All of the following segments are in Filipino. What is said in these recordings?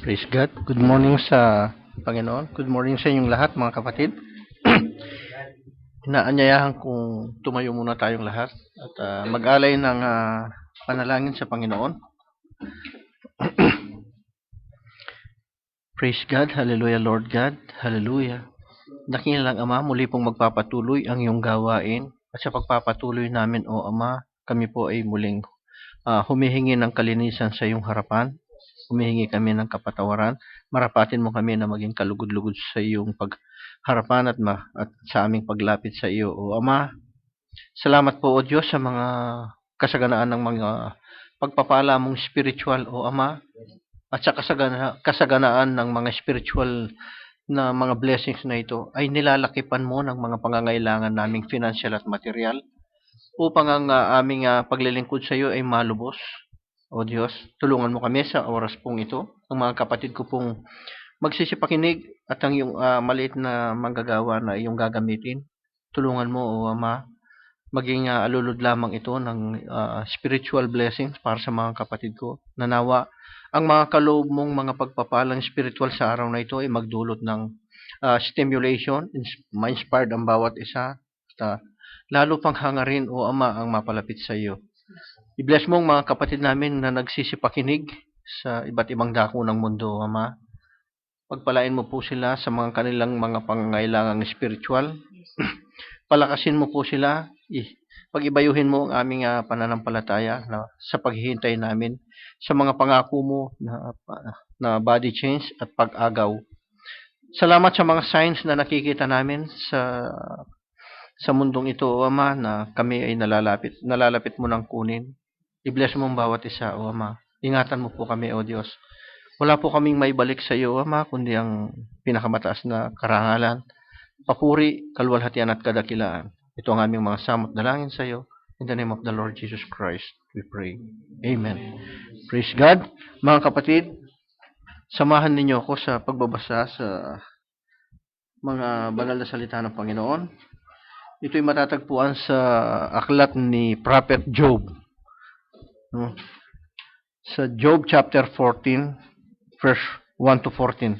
Praise God. Good morning sa Panginoon. Good morning sa inyong lahat, mga kapatid. Inaanyayahan kong tumayo muna tayong lahat at mag-alay ng panalangin sa Panginoon. Praise God. Hallelujah, Lord God. Hallelujah. Dakilang Ama, muli pong magpapatuloy ang iyong gawain at sa pagpapatuloy namin, O Ama, kami po ay muling humihingi ng kalinisan sa iyong harapan. Humihingi kami ng kapatawaran. Marapatin mo kami na maging kalugod-lugod sa iyong pagharapan at sa aming paglapit sa iyo, O Ama. Salamat po, O Diyos, sa mga kasaganaan ng mga pagpapala mong spiritual, O Ama, at sa kasaganaan ng mga spiritual na mga blessings na ito ay nilalakipan mo ng mga pangangailangan naming financial at material upang ang aming paglilingkod sa iyo ay malubos. O Diyos, tulungan mo kami sa oras pong ito. Ang mga kapatid ko pong magsisipakinig at ang iyong maliit na manggagawa na iyong gagamitin. Tulungan mo, O Ama, maging alulod lamang ito ng spiritual blessings para sa mga kapatid ko. Nanawa, ang mga kaloob mong mga pagpapalang spiritual sa araw na ito ay magdulot ng stimulation, ma-inspired ang bawat isa. Lalo pang hangarin, O Ama, ang mapalapit sa iyo. I-bless mo ang mga kapatid namin na nagsisipakinig sa iba't ibang dako ng mundo, Ama. Pagpalain mo po sila sa mga kanilang mga pangangailangang spiritual. Palakasin mo po sila. Pag-ibayuhin mo ang aming pananampalataya sa paghihintay namin sa mga pangako mo na body change at pag-agaw. Salamat sa mga signs na nakikita namin sa mundong ito, O Ama, na kami ay nalalapit mo ng kunin. I-bless mo ang bawat isa, O Ama. Ingatan mo po kami, O Diyos. Wala po kaming maibalik sa iyo, Ama, kundi ang pinakamataas na karangalan, papuri, kalwalhatian at kadakilaan. Ito ang aming mga samot dalangin sa iyo. In the name of the Lord Jesus Christ, we pray. Amen. Praise God. Mga kapatid, samahan ninyo ako sa pagbabasa sa mga banal na salita ng Panginoon. Ito'y matatagpuan sa aklat ni Prophet Job. Sa Job chapter 14, verse 1 to 14.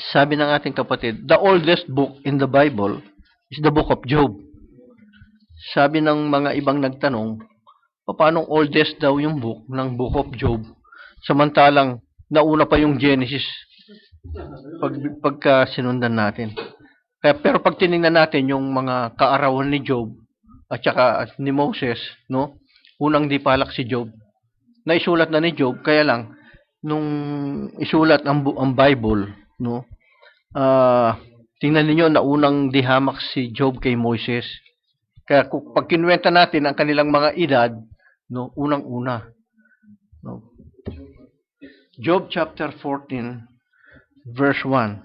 Sabi ng ating kapatid, the oldest book in the Bible is the book of Job. Sabi ng mga ibang nagtanong, paano oldest daw yung book ng book of Job? Samantalang nauna pa yung Genesis pagka sinundan natin. Pero pag tinignan natin yung mga kaarawan ni Job at saka ni Moses, no? Unang di palak si Job. Naisulat na ni Job, kaya lang nung isulat ang Bible, no? Tingnan niyo na unang dihamak si Job kay Moses. Kaya pag kinuwenta natin ang kanilang mga edad, no, unang-una. No? Job chapter 14 verse 1.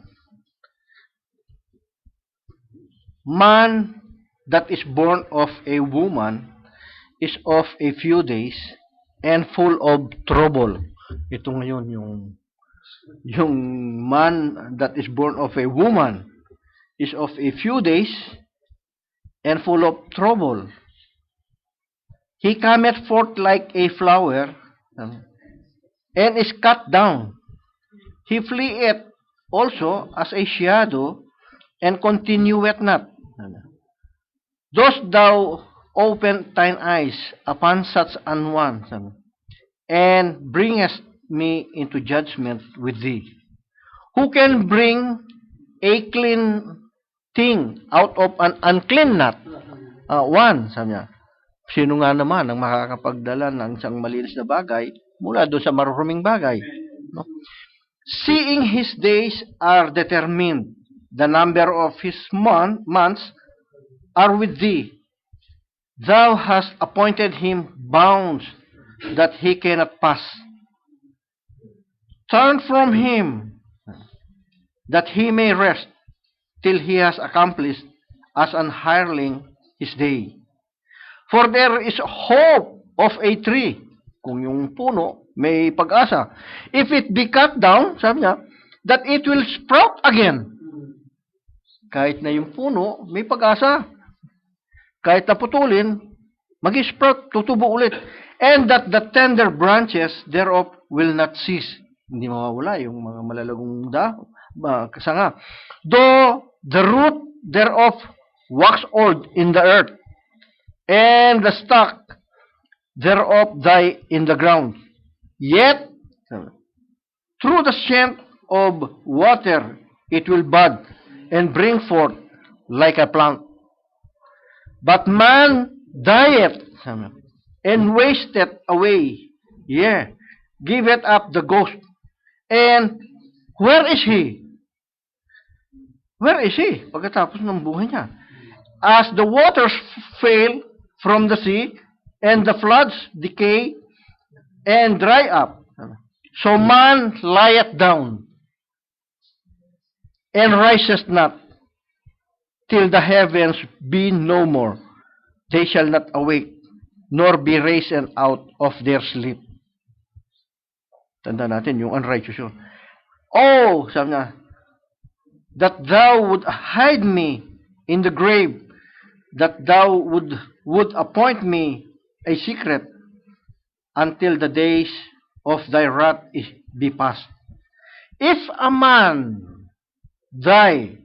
Man that is born of a woman is of a few days and full of trouble. Ito ngayon yung man that is born of a woman is of a few days and full of trouble. He cometh forth like a flower and is cut down. He fleeth also as a shadow and continueth not. Dost thou open thine eyes upon such an one, and bringest me into judgment with thee? Who can bring a clean thing out of an unclean knot? One, sabi niya. Sino nga naman ang makakapagdala ng isang malinis na bagay mula doon sa maruruming bagay? No? Seeing his days are determined, the number of his months are with thee. Thou hast appointed him bounds that he cannot pass. Turn from him that he may rest till he has accomplished as an hireling his day. For there is hope of a tree. Kung yung puno, may pag-asa. If it be cut down, sabi niya, that it will sprout again. Kahit na yung puno, may pag-asa. Kahit naputulin, mag-sprout, tutubo ulit. And that the tender branches thereof will not cease. Hindi mawawala yung mga malalagong sanga. Though the root thereof wax old in the earth, and the stock thereof die in the ground. Yet, through the scent of water, it will bud and bring forth like a plant. But man dieth and wasteth away, giveth up the ghost. And where is he? Where is he? Pagkatapos ng buhay niya. As the waters fail from the sea, and the floods decay and dry up, so man lieth down, and riseth not, till the heavens be no more. They shall not awake, nor be raised out of their sleep. Tanda natin yung unrighteous yun. Oh, sabi niya, that thou would hide me in the grave, that thou would appoint me a secret until the days of thy wrath be past. If a man die,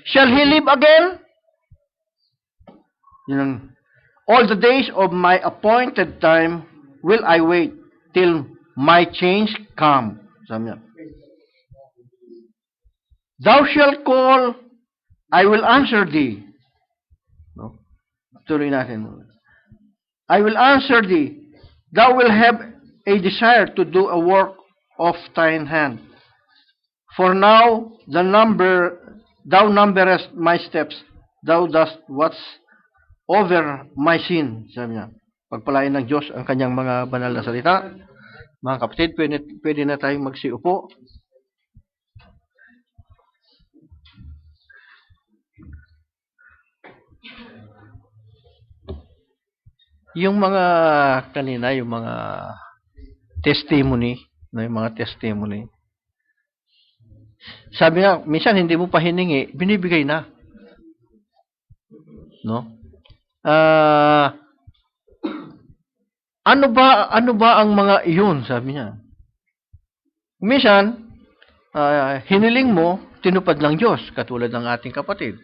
shall he live again? All the days of my appointed time will I wait till my change come. Sabi niya. Thou shalt call, I will answer thee. No? Tuloy natin. I will answer thee. Thou will have a desire to do a work of thine hand. For now, thou numberest my steps. Thou dost watch over my sin. Sabi niya. Pagpalain ng Diyos ang kanyang mga banal na salita. Mga kapatid, pwede na tayong magsiupo. Yung mga kanina, yung mga testimony, yung mga testimony. Sabi nga, minsan hindi mo pa hiningi, binibigay na. No? Ano ba ang mga iyon, sabi niya. Minsan, hiniling mo, tinupad ng Diyos, katulad ng ating kapatid.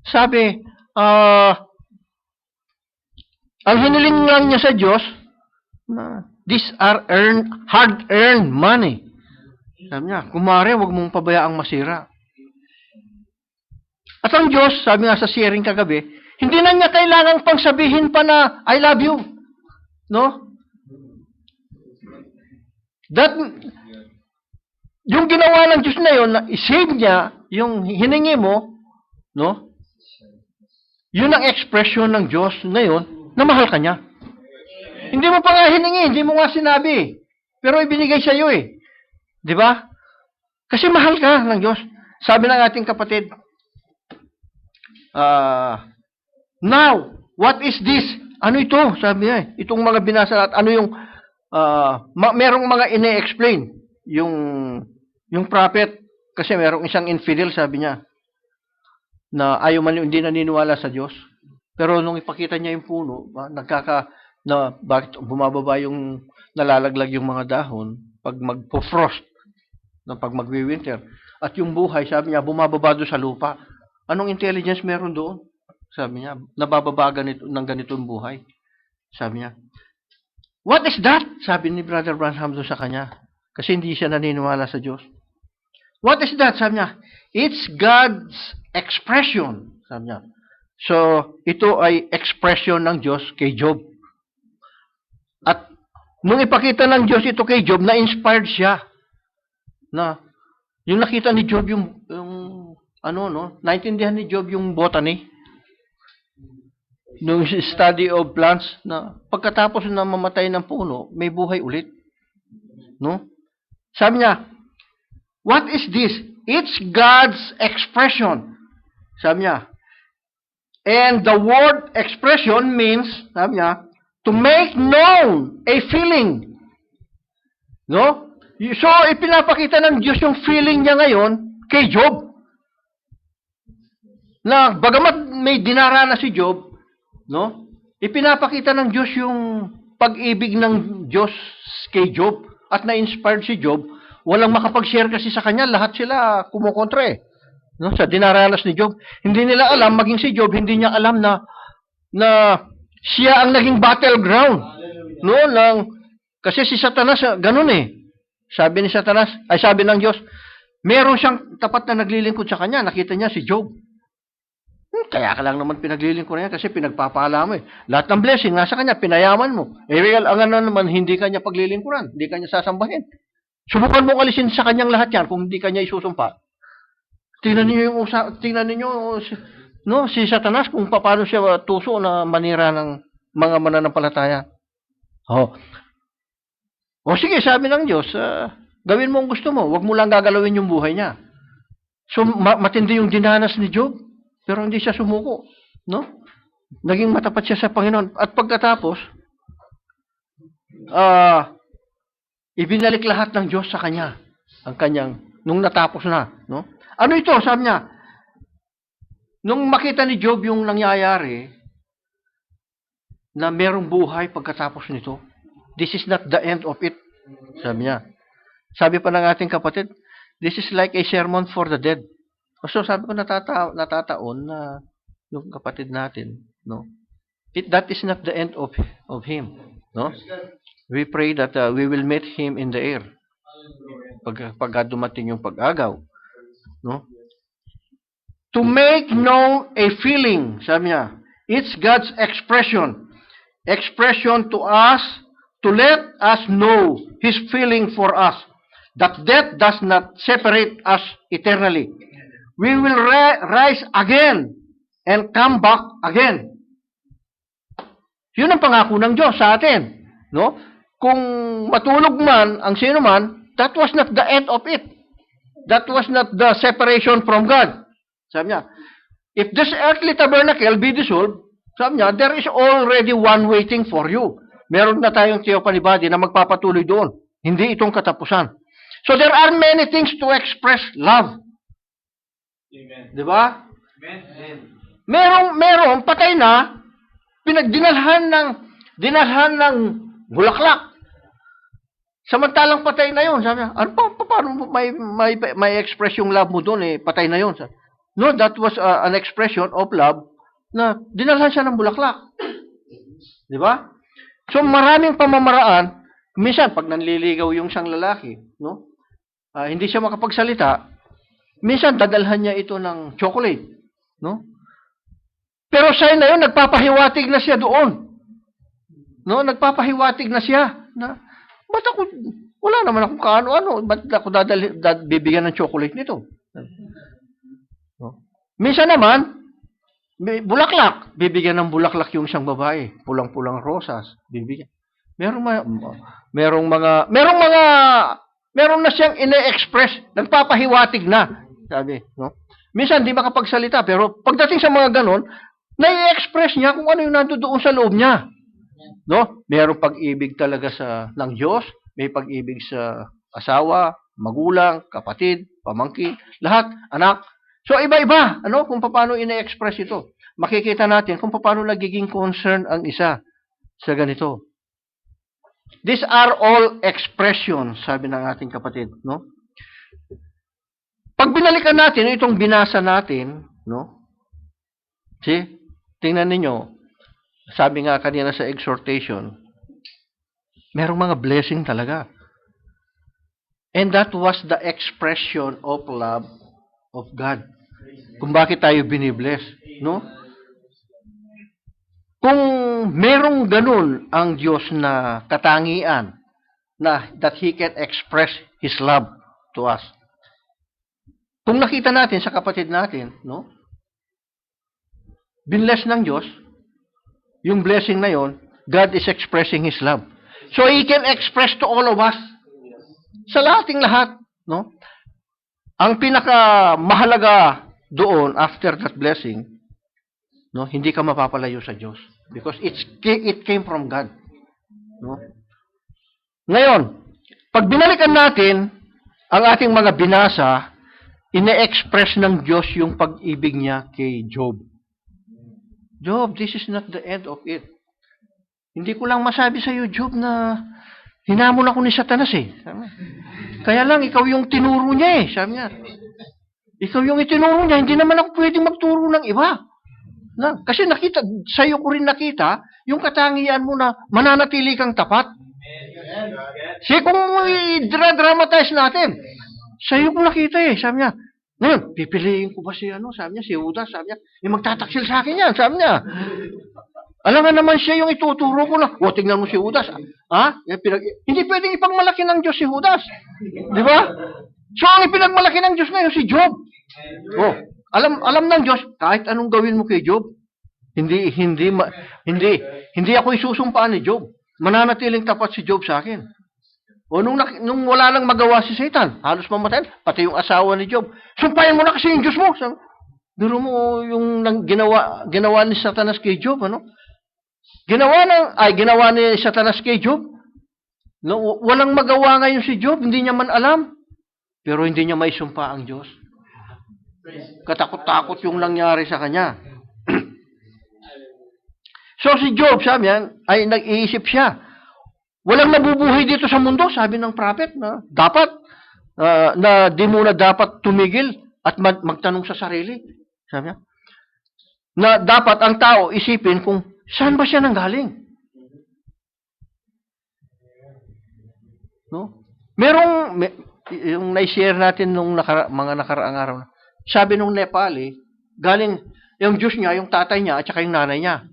Sabi, ang hiniling lang niya sa Diyos, these are hard-earned money. Sabi niya, kumare, huwag mong pabayaang masira. At ang Diyos, sabi nga sa sharing kagabi, hindi na niya kailangang pang sabihin pa na, I love you. No? Yung ginawa ng Diyos na yun, na isave niya, yung hiningi mo, no? Yun ang expression ng Diyos na yun, na mahal ka niya. Hindi mo pa nga hiningi, hindi mo nga sinabi. Pero ibinigay sa iyo eh. Di ba? Kasi mahal ka ng Diyos. Sabi ng ating kapatid, now, what is this? Ano ito? Sabi niya, itong mga binasa natin, ano yung, merong mga ine-explain. Yung prophet, kasi merong isang infidel, sabi niya, na ayaw man hindi naniniwala sa Diyos. Pero nung ipakita niya yung puno, bakit bumababa yung, nalalaglag yung mga dahon, pag magpo-frost, pag magwi-winter, at yung buhay, sabi niya, bumababa doon sa lupa. Anong intelligence meron doon? Sabi niya, nabababa ng ganitong buhay. Sabi niya, what is that? Sabi ni Brother Branham doon sa kanya. Kasi hindi siya naniniwala sa Diyos. What is that? Sabi niya, it's God's expression. Sabi niya. So, ito ay expression ng Diyos kay Job. At nung ipakita ng Diyos ito kay Job, na-inspired siya. Na, yung nakita ni Job yung naintindihan ni Job yung botany. Nung study of plants, na pagkatapos na mamatay ng puno, may buhay ulit. No? Sabi niya, what is this? It's God's expression. Sabi niya, and the word expression means, sabi niya, to make known a feeling. No? So, ipinapakita ng Diyos yung feeling niya ngayon kay Job. Na bagamat may dinarana si Job, no? Ipinapakita ng Diyos yung pag-ibig ng Diyos kay Job at na-inspired si Job, walang makapag-share kasi sa kanya, lahat sila kumukontra eh. No, sa dinaranas ni Job. Hindi nila alam, maging si Job, hindi niya alam na siya ang naging battleground. No, kasi si Satanas, ganun eh. Sabi ng Diyos, meron siyang tapat na naglilingkod sa kanya, nakita niya si Job. Kaya ka lang naman pinaglilingkod niya kasi pinagpapala mo eh. Lahat ng blessing nasa kanya, pinayaman mo. Real, ang ano naman, hindi kanya paglilingkuran, hindi kanya sasambahin. Subukan mong alisin sa kanyang lahat yan kung hindi kanya isusumpa. Tingnan ninyo no, si Satanas kung paano siya tuso na manira ng mga mananampalataya. O sige, sabi ng Diyos, gawin mo ang gusto mo, wag mo lang gagalawin yung buhay niya. So, matindi yung dinanas ni Job, pero hindi siya sumuko. No? Naging matapat siya sa Panginoon. At pagkatapos, ibinalik lahat ng Diyos sa kanya. Ang kanyang, nung natapos na. No? Ano ito? Sabi niya, nung makita ni Job yung nangyayari, na merong buhay pagkatapos nito, this is not the end of it. Sabi niya. Sabi pa ng ating kapatid, this is like a sermon for the dead. So sabi ko natataon na yung kapatid natin, no? That is not the end of him, no? We pray that we will meet him in the air. Pag dumating yung pag-agaw, no? To make known a feeling, sabi niya, it's God's expression to us, to let us know His feeling for us, that death does not separate us eternally. We will rise again and come back again. Yun ang pangako ng Diyos sa atin. No? Kung matulog man ang sino man, that was not the end of it. That was not the separation from God. Sabi niya, if this earthly tabernacle be dissolved, sabi niya, there is already one waiting for you. Meron na tayong theophany body na magpapatuloy doon. Hindi itong katapusan. So there are many things to express love. Amen. Di ba? Merong patay na, dinalhan ng bulaklak. Samantalang patay na yun. Sabi niya, ano pa, paano may express yung love mo doon eh, patay na yun. No, that was an expression of love na dinalhan siya ng bulaklak. Di ba? So maraming pamamaraan, minsan pag nanliligaw yung isang lalaki, no? Hindi siya makapagsalita, minsan dadalhan niya ito ng chocolate, no? Pero siya na yun, nagpapahiwatig na siya doon. No, nagpapahiwatig na siya. Ba't ako, wala naman akong kaano-ano, ba't ako bibigyan ng chocolate nito? No? Minsan naman, bulaklak, bibigyan ng bulaklak yung isang babae, pulang-pulang rosas, bibigyan. Merong na siyang ine-express, nagpapahiwatig na. Sabi, no? Minsan di makapagsalita, pero pagdating sa mga ganon, nai-express niya kung ano yung nandoon sa loob niya. No? Merong pag-ibig talaga ng Diyos, may pag-ibig sa asawa, magulang, kapatid, pamangkin, lahat, anak. So iba-iba, kung paano ine-express ito. Makikita natin kung paano nagiging concern ang isa sa ganito. These are all expressions, sabi ng ating kapatid, no? Pag binalikan natin itong binasa natin, no? See? Tingnan ninyo, sabi nga kanina sa exhortation, merong mga blessing talaga. And that was the expression of love of God. Kung bakit tayo binibless, no? Kung merong ganun ang Diyos na katangian na that He can express His love to us. Kung nakita natin sa kapatid natin, no? Binless ng Diyos, yung blessing na yon, God is expressing His love. So He can express to all of us. Sa lahating lahat, no? Ang pinakamahalaga doon after that blessing, no, hindi ka mapapalayo sa Diyos because it came from God. No? Ngayon, pag binalikan natin ang ating mga binasa, ine-express ng Diyos yung pag-ibig niya kay Job. Job, this is not the end of it. Hindi ko lang masabi sa iyo, Job, na hinamon ako ni Satanas eh. Sabi niya. Kaya lang, ikaw yung tinuro niya eh. Sabi niya, ikaw yung itinuro niya, hindi naman ako pwedeng magturo ng iba. Kasi nakita, sa iyo ko rin nakita, yung katangian mo na mananatili kang tapat. Kasi kung i-dramatize natin, sa iyo ko nakita eh. Sabi niya, ngayon, pipiliin ko ba si sabi niya, si Judas, sabi niya, magtataksil sa akin yan, sabi niya. Alam nga naman siya yung ituturo ko na, tingnan mo si Judas. Ha? Hindi pwedeng ipagmalaki ng Diyos si Judas. Di ba? So, ang ipinagmalaki ng Diyos ngayon si Job. Alam ng Diyos, kahit anong gawin mo kay Job, hindi ako isusumpaan ni Job. Mananatiling tapat si Job sa akin. Nung wala lang magawa si Satan, halos mamatay, pati yung asawa ni Job. Sumpayan mo na kasi yung Diyos mo. Duro mo yung ginawa ni Satanas kay Job, Ginawa ni Satanas kay Job. No, walang magawa ngayon si Job, hindi niya man alam. Pero hindi niya maisumpa ang Diyos. Katakot-takot yung nangyari sa kanya. So si Job, sabi yan, ay nag-iisip siya. Walang nabubuhay dito sa mundo, sabi ng prophet, na dapat, na di muna dapat tumigil at magtanong sa sarili. Sabi niya, na dapat ang tao isipin kung saan ba siya nanggaling? No? Yung na-share natin nung mga nakaraang araw, sabi nung Nepali, galing yung Diyos niya, yung tatay niya, at saka yung nanay niya.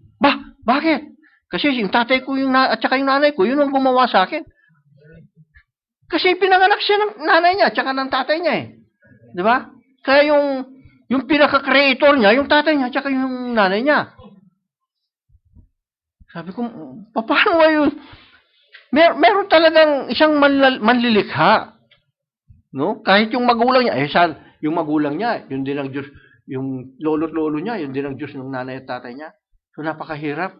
Bakit? Kasi yung tatay ko at saka yung nanay ko, yun ang gumawa sa akin. Kasi pinanganak siya ng nanay niya, at saka ng tatay niya eh. Di ba? Kaya yung pinaka-creator niya, yung tatay niya, at saka yung nanay niya. Sabi ko, paano ba yun? Meron talagang isang manlilikha. No? Kahit yung magulang niya, yung magulang niya, yun din ang Diyos, yung lolo't-lolo niya, yun din ang Diyos ng nanay at tatay niya. So, napakahirap,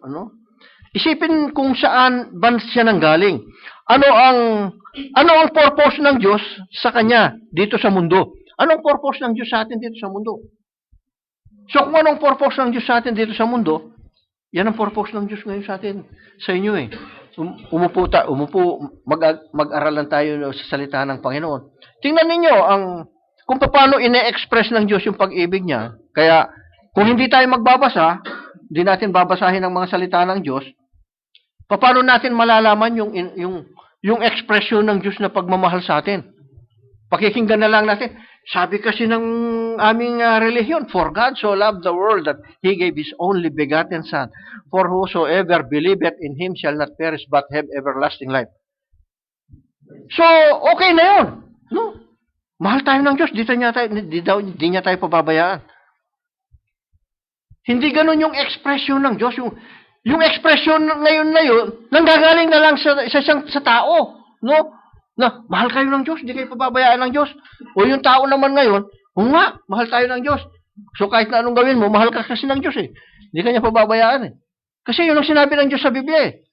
Isipin kung saan ba siya nanggaling. Ano ang purpose ng Diyos sa kanya dito sa mundo? Anong purpose ng Diyos sa atin dito sa mundo? So, kung anong purpose ng Diyos sa atin dito sa mundo, yan ang purpose ng Diyos ngayon sa atin, sa inyo eh. Mag-aralan tayo sa salita ng Panginoon. Tingnan ninyo kung paano ine-express ng Diyos yung pag-ibig niya. Kaya, kung hindi tayo magbabasa, hindi natin babasahin ang mga salita ng Diyos, paano natin malalaman yung expression ng Diyos na pagmamahal sa atin? Pakikinggan na lang natin. Sabi kasi ng aming relihiyon, for God so loved the world that He gave His only begotten Son, for whosoever believeth in Him shall not perish but have everlasting life. So, okay na yun. No? Mahal tayo ng Diyos, di niya tayo pababayaan. Hindi ganun yung expression ng Diyos. Yung expression ngayon na yun, nanggagaling na lang sa tao. No? Na, mahal kayo ng Diyos, di kayo pababayaan ng Diyos. O yung tao naman ngayon, mahal tayo ng Diyos. So kahit na anong gawin mo, mahal ka kasi ng Diyos eh. Hindi ka niya pababayaan eh. Kasi yun ang sinabi ng Diyos sa Biblia eh.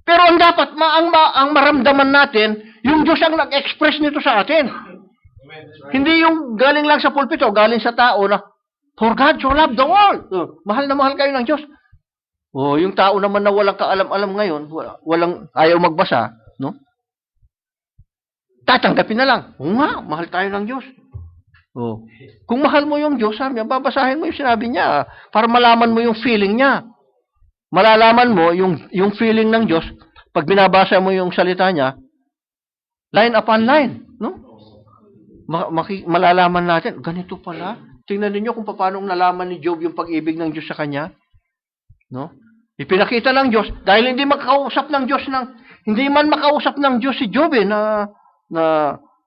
Pero ang dapat, ang maramdaman natin, yung Diyos ang nag-express nito sa atin. Hindi yung galing lang sa pulpito, galing sa tao na, for God so loved the world. Mahal na mahal kayo ng Diyos. Yung tao naman na walang kaalam-alam ngayon, walang ayaw magbasa, no? Tatanggapin na lang. Mahal tayo ng Diyos. Kung mahal mo yung Diyos, babasahin mo yung sinabi niya para malaman mo yung feeling niya. Malalaman mo yung feeling ng Diyos pag binabasa mo yung salita niya, line upon line, no? Malalaman natin, ganito pala. Tingnan niyo kung paano nalaman ni Job yung pag-ibig ng Diyos sa kanya. No? Ipinakita ng Diyos dahil hindi man makausap ng Diyos si Job na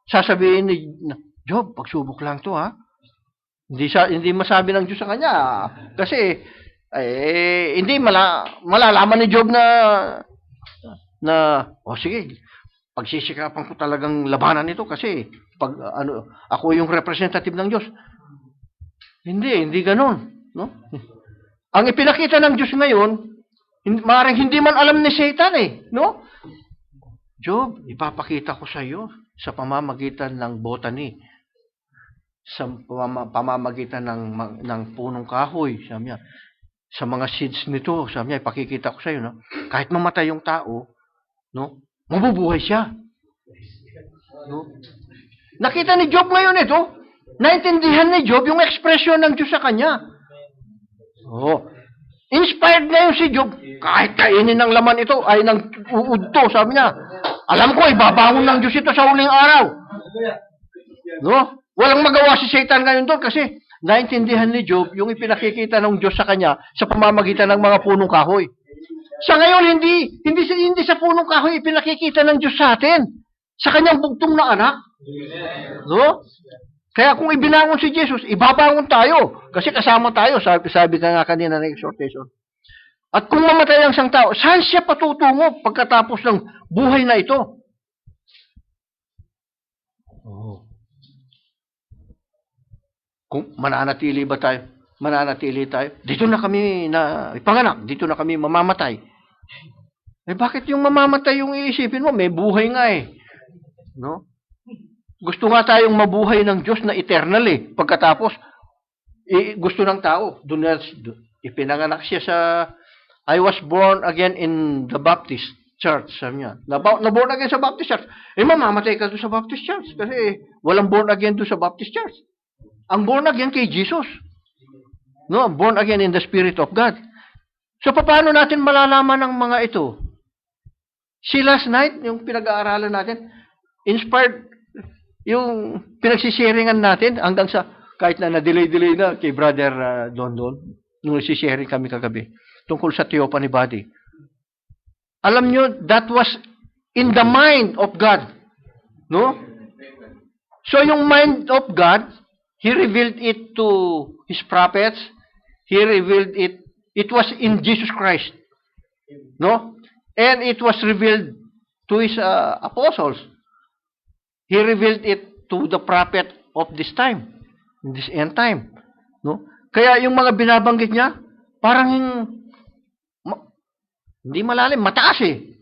sasabihin ni Job, pagsubok lang to ha. Hindi masabi ng Diyos sa kanya kasi hindi malalaman ni Job na sige, pagsisikapan ko talagang labanan ito kasi ako yung representative ng Diyos. Hindi ganoon, no? Ang ipinakita ng Diyos ngayon, maaaring hindi man alam ni Satan no? Job, ipapakita ko sa iyo sa pamamagitan ng botany, sa pamamagitan ng punong kahoy, sabi niya. sa mga seeds nito, sabi niya, ipakikita ko sa iyo, no? Kahit mamatay yung tao, no? Mabubuhay siya. No? Nakita ni Job ngayon ito. Naintindihan ni Job yung ekspresyon ng Diyos sa kanya. Oh. Inspired ngayon si Job. Kahit kainin ng laman ito, ay ng uod to, sabi niya. Alam ko, ibabangon ng Diyos ito sa huling araw. No? Walang magawa si Satan ngayon doon kasi naintindihan ni Job yung ipinakikita ng Diyos sa kanya sa pamamagitan ng mga punong kahoy. Sa ngayon, hindi sa punong kahoy ipinakikita ng Diyos sa atin. Sa kanyang bugtong na anak. No? Kaya kung ibinangon si Jesus, ibabangon tayo. Kasi kasama tayo, sabi ka nga kanina ng exhortation. At kung mamatay ang isang tao, saan siya patutungo pagkatapos ng buhay na ito? Oh. Kung mananatili ba tayo? Mananatili tayo? Dito na kami na ipanganak, dito na kami mamamatay. Bakit yung mamamatay yung iisipin mo? May buhay nga eh. No? Gusto nga tayong mabuhay ng Diyos na eternal eh. Pagkatapos, gusto ng tao. Doon ipinanganak siya sa, I was born again in the Baptist Church. Sabi niya, na-born again sa Baptist Church. Mamamatay ka doon sa Baptist Church. Kasi walang born again doon sa Baptist Church. Ang born again kay Jesus. No, born again in the Spirit of God. So, paano natin malalaman ng mga ito? Si last night, yung pinag-aaralan natin, inspired yung pinagsisharingan natin hanggang sa, kahit na na-delay na kay Brother Don, nung nagsisharing kami kagabi, tungkol sa theophany body. Alam nyo, that was in the mind of God. No? So, yung mind of God, He revealed it to His prophets. He revealed it. It was in Jesus Christ. No? And it was revealed to His apostles. He revealed it to the prophet of this time, in this end time. No? Kaya yung mga binabanggit niya, parang hindi malalim, mataas eh.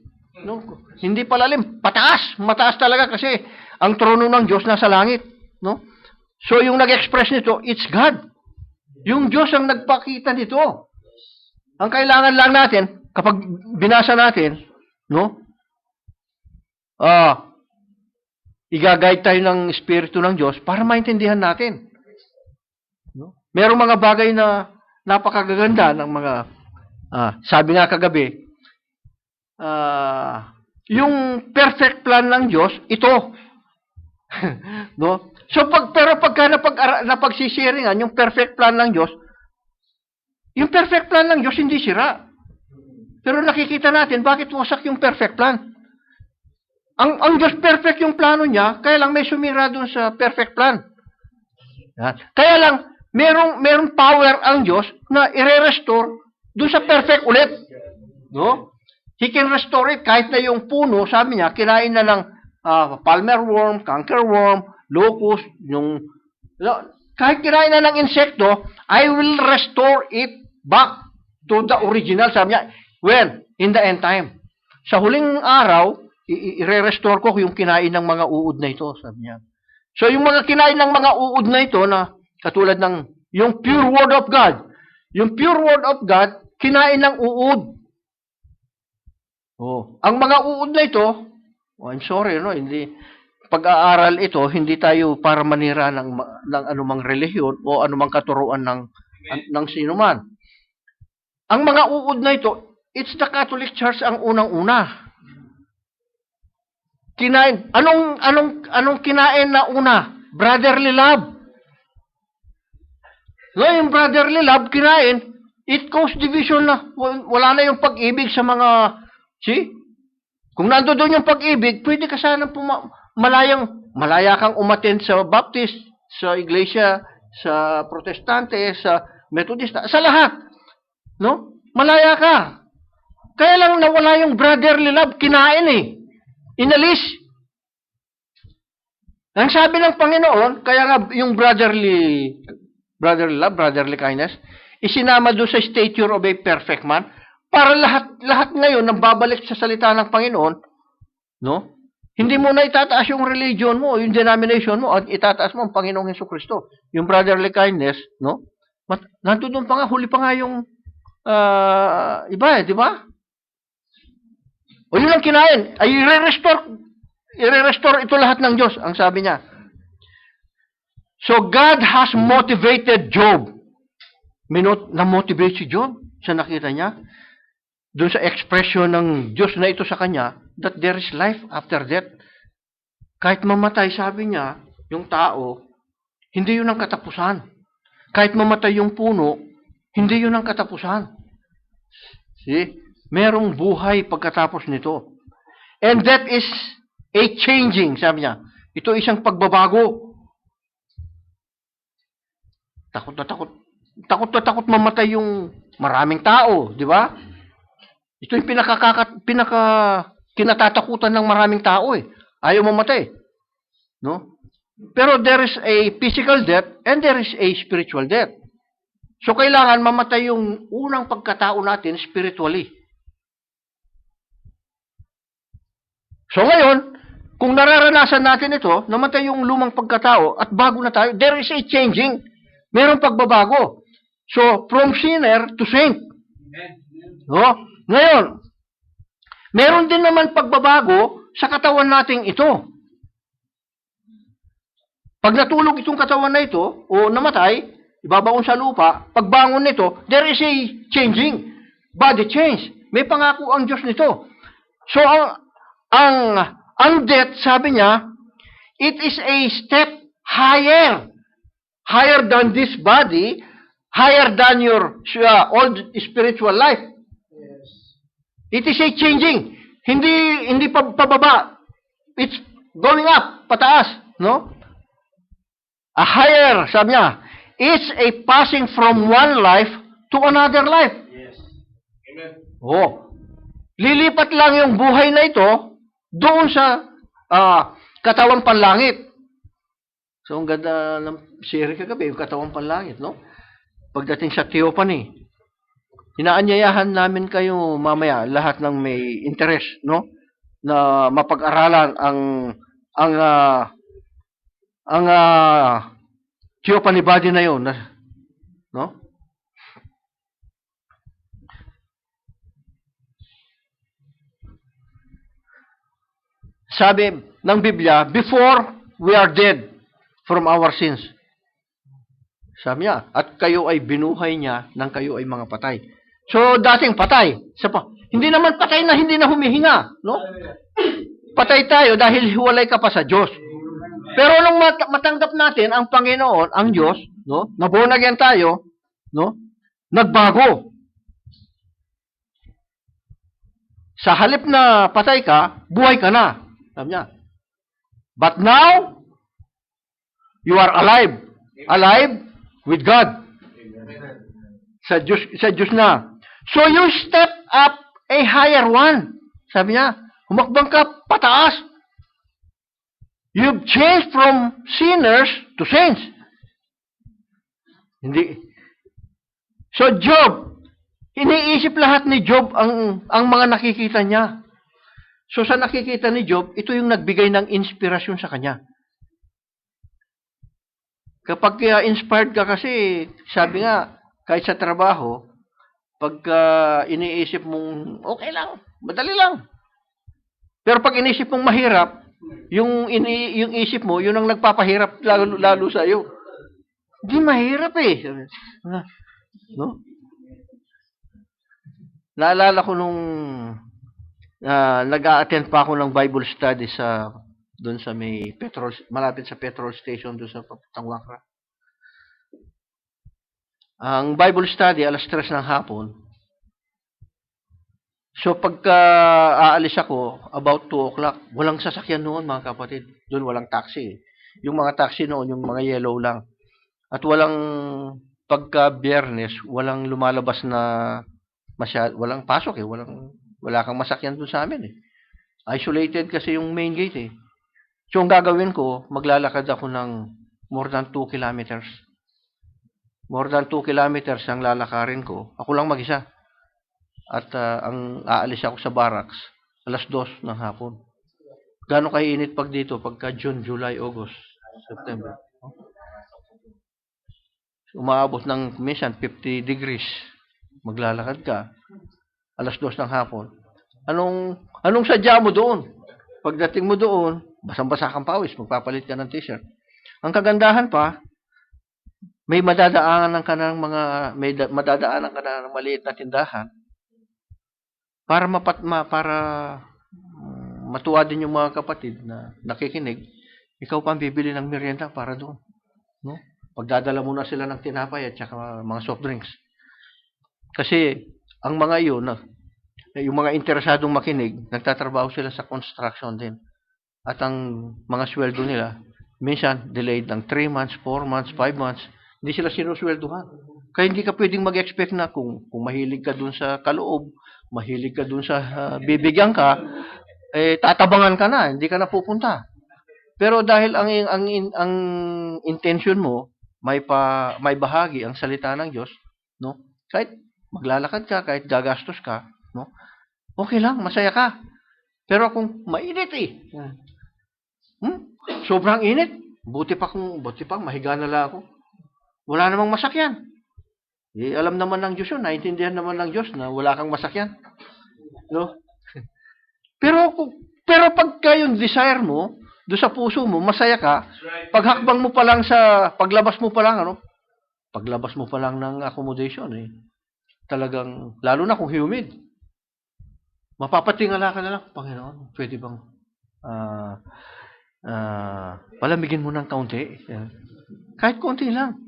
No? Hindi palalim, pataas. Mataas talaga kasi ang trono ng Diyos nasa langit. No? So yung nag-express nito, it's God. Yung Diyos ang nagpakita nito. Ang kailangan lang natin, kapag binasa natin, no? I-guide tayo ng Espiritu ng Diyos para maintindihan natin. No? Merong mga bagay na napakagaganda ng mga, sabi nga kagabi, yung perfect plan ng Diyos, ito. No? So, pero pagka napagsisharingan, yung perfect plan ng Diyos, yung perfect plan ng Diyos hindi sira. Pero nakikita natin, bakit wasak yung perfect plan? Ang Diyos perfect yung plano niya, kaya lang may sumira dun sa perfect plan. Kaya lang, merong power ang Diyos na i-restore dun sa perfect ulit. No? He can restore it kahit na yung puno, sabi niya, kinain na ng palmer worm, canker worm, locust, kahit kinain na ng insekto, I will restore it back to the original, sabi niya. When? In the end time. Sa huling araw, i-restore ko yung kinain ng mga uod na ito, sabi niya. So, yung mga kinain ng mga uod na ito, na katulad ng, yung pure word of God, yung pure word of God, kinain ng uod. Ang mga uod na ito, I'm sorry, no, hindi, pag-aaral ito, hindi tayo para manira ng anumang relihiyon o anumang katuruan ng sinuman. Ang mga uod na ito, it's the Catholic Church ang unang-una. Kinain. Anong kinain na una? Brotherly love. No, yung brotherly love, kinain, it cause division na. Wala na yung pag-ibig sa mga, see? Kung nandoon yung pag-ibig, pwede ka sana malaya kang umattend sa Baptist, sa Iglesia, sa Protestante, sa Methodista, sa lahat. No? Malaya ka. Kaya lang nawala yung brotherly love, kinain eh. Inalis. Ang sabi ng Panginoon, kaya nga yung brotherly love, brotherly kindness, isinama doon sa stature of a perfect man, para lahat ngayon nang babalik sa salita ng Panginoon, no? Hindi mo na itataas yung religion mo, yung denomination mo, at itataas mo ang Panginoong Hesukristo. Yung brotherly kindness, no? Nandoon pa nga, huli pa nga yung iba di ba? O yun ang kinain. Ay, i-restore ito lahat ng Diyos, ang sabi niya. So, God has motivated Job. Na-motivate si Job sa nakita niya. Doon sa expression ng Diyos na ito sa kanya, that there is life after death. Kahit mamatay, sabi niya, yung tao, hindi yun ang katapusan. Kahit mamatay yung puno, hindi yun ang katapusan. See? Merong buhay pagkatapos nito. And that is a changing, sabi niya. Ito isang pagbabago. Takot na takot mamatay yung maraming tao, di ba? Ito yung kinatatakutan ng maraming tao eh. Ayaw mamatay. No? Pero there is a physical death and there is a spiritual death. So kailangan mamatay yung unang pagkatao natin spiritually. So ngayon, kung nararanasan natin ito, namatay yung lumang pagkatao at bago na tayo, there is a changing. Merong pagbabago. So, from sinner to saint. No? Ngayon, meron din naman pagbabago sa katawan nating ito. Pag natulog itong katawan na ito, o namatay, ibabaon sa lupa, pagbangon nito, there is a changing. Body change. May pangako ang Diyos nito. So, ang death, sabi niya, it is a step higher. Higher than this body, higher than your old spiritual life. It is a changing. Hindi pababa. It's going up, pataas, no? A higher, sabi niya, it's a passing from one life to another life. Yes. Amen. Oh. Lilipat lang yung buhay na ito doon sa katawang panlangit. So, ang ganda ng series kagabi, yung katawang panlangit, no? Pagdating sa theophany, inaanyayahan namin kayo mamaya, lahat ng may interest, no? Na mapag-aralan ang theophany body na yun, no? Sabi ng Biblia, before we are dead from our sins. Sabi niya, at kayo ay binuhay niya nang kayo ay mga patay. So, dating patay. Hindi naman patay na hindi na humihinga. No? Patay tayo dahil hiwalay ka pa sa Diyos. Pero nung matanggap natin ang Panginoon, ang Diyos, no? Na born again tayo, no? Nagbago. Sa halip na patay ka, buhay ka na. Sabi niya. But now, you are alive. Alive with God. Sa Diyos na. So you step up a higher one. Sabi niya, humakbang ka pataas. You've changed from sinners to saints. Hindi. So Job, iniisip lahat ni Job ang mga nakikita niya. So sa nakikita ni Job, ito yung nagbigay ng inspirasyon sa kanya. Kapag inspired ka kasi, sabi nga, kahit sa trabaho, pagka iniisip mong, okay lang, madali lang. Pero pag iniisip mong mahirap, yung isip mo, yun ang nagpapahirap lalo sa iyo. Hindi mahirap eh. No? Naalala ko nung nag-a-attend pa ako ng Bible study doon sa may malapit sa petrol station doon sa Tangwakra. Ang Bible study, 3:00 ng hapon. So pagka aalis ako, about 2:00, walang sasakyan noon mga kapatid. Doon walang taxi. Yung mga taxi noon, yung mga yellow lang. At pagka Biyernes, walang lumalabas na walang pasok eh. Wala kang masakyan doon sa amin eh. Isolated kasi yung main gate eh. So, ang gagawin ko, maglalakad ako ng more than 2 kilometers. More than 2 kilometers ang lalakarin ko. Ako lang mag-isa. At ang aalis ako sa barracks, 2:00 ng hapon. Gano'ng kainit pag dito? Pagka June, July, August, September. Umaabot ng minsan 50 degrees. maglalakad ka, alas 2 ng hapon. Anong sadya mo doon? Pagdating mo doon, basang-basa kang pawis, magpapalit ka ng t-shirt. Ang kagandahan pa, may madadaanan ka ng madadaanan ka ng maliit na tindahan para matuwa din yung mga kapatid na nakikinig, ikaw pa ang bibili ng merienda para doon, no? Pagdadala mo na sila ng tinapay at saka mga soft drinks. Kasi ang mga iyon, yung mga interesadong makinig, nagtatrabaho sila sa construction din. At ang mga sweldo nila, minsan delayed ng 3 months, 4 months, 5 months, hindi sila sinusweldohan. Kaya hindi ka pwedeng mag-expect na kung mahilig ka dun sa kaloob, mahilig ka dun sa bibigyan ka, tatabangan ka na, hindi ka na pupunta. Pero dahil ang intention mo, may bahagi ang salita ng Diyos, no? Kahit maglalakad ka, kahit gagastos ka, no? Okay lang, masaya ka. Pero kung mainit sobrang init, buti pa mahiga na lang ako. Wala namang masakyan. Alam naman ng Diyos yun, naintindihan naman ng Diyos na wala kang masakyan. No? Pero pagka yung desire mo, doon sa puso mo, masaya ka, paglabas mo pa lang ng accommodation, talagang, lalo na kung humid, mapapatingala ka na lang, Panginoon, pwede bang palamigin mo ng kaunti? Kahit konti lang.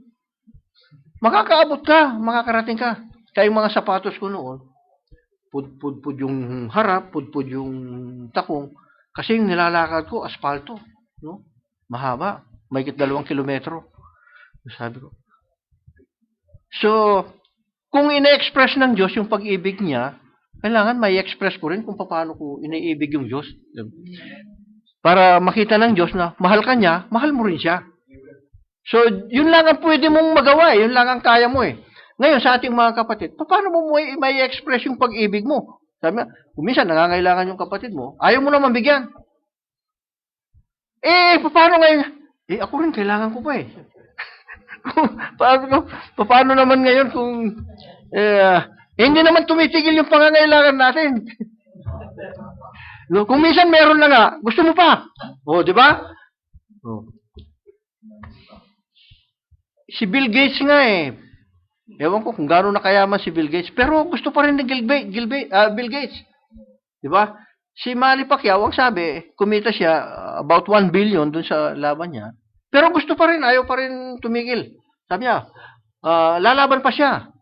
Makakaabot ka, makakarating ka. Kaya yung mga sapatos ko noon, pudpud yung harap, pudpud yung takong, kasi yung nilalakad ko, asfalto, no? Mahaba, mahigit 2 kilometro. Sabi ko. So, kung ina-express ng Diyos yung pag-ibig niya, kailangan may express ko rin kung paano ko iniibig yung Diyos. Para makita ng Diyos na mahal ka niya, mahal mo rin siya. So, yun lang ang pwede mong magawa, yun lang ang kaya mo Ngayon, sa ating mga kapatid, paano mo may express yung pag-ibig mo? Sabi nga, kung minsan nangangailangan yung kapatid mo, ayaw mo naman bigyan. Paano ngayon? Ako rin, kailangan ko pa paano naman ngayon kung hindi naman tumitigil yung pangangailangan natin. No, kung minsan meron na nga, gusto mo pa. Di ba? Si Bill Gates nga ewan ko kung gaano nakayaman si Bill Gates, pero gusto pa rin ni Bill Gates. Di ba? Si Manny Pacquiao, ang sabi, kumita siya about 1 billion dun sa laban niya, pero gusto pa rin, ayaw pa rin tumigil. Sabi niya, lalaban pa siya.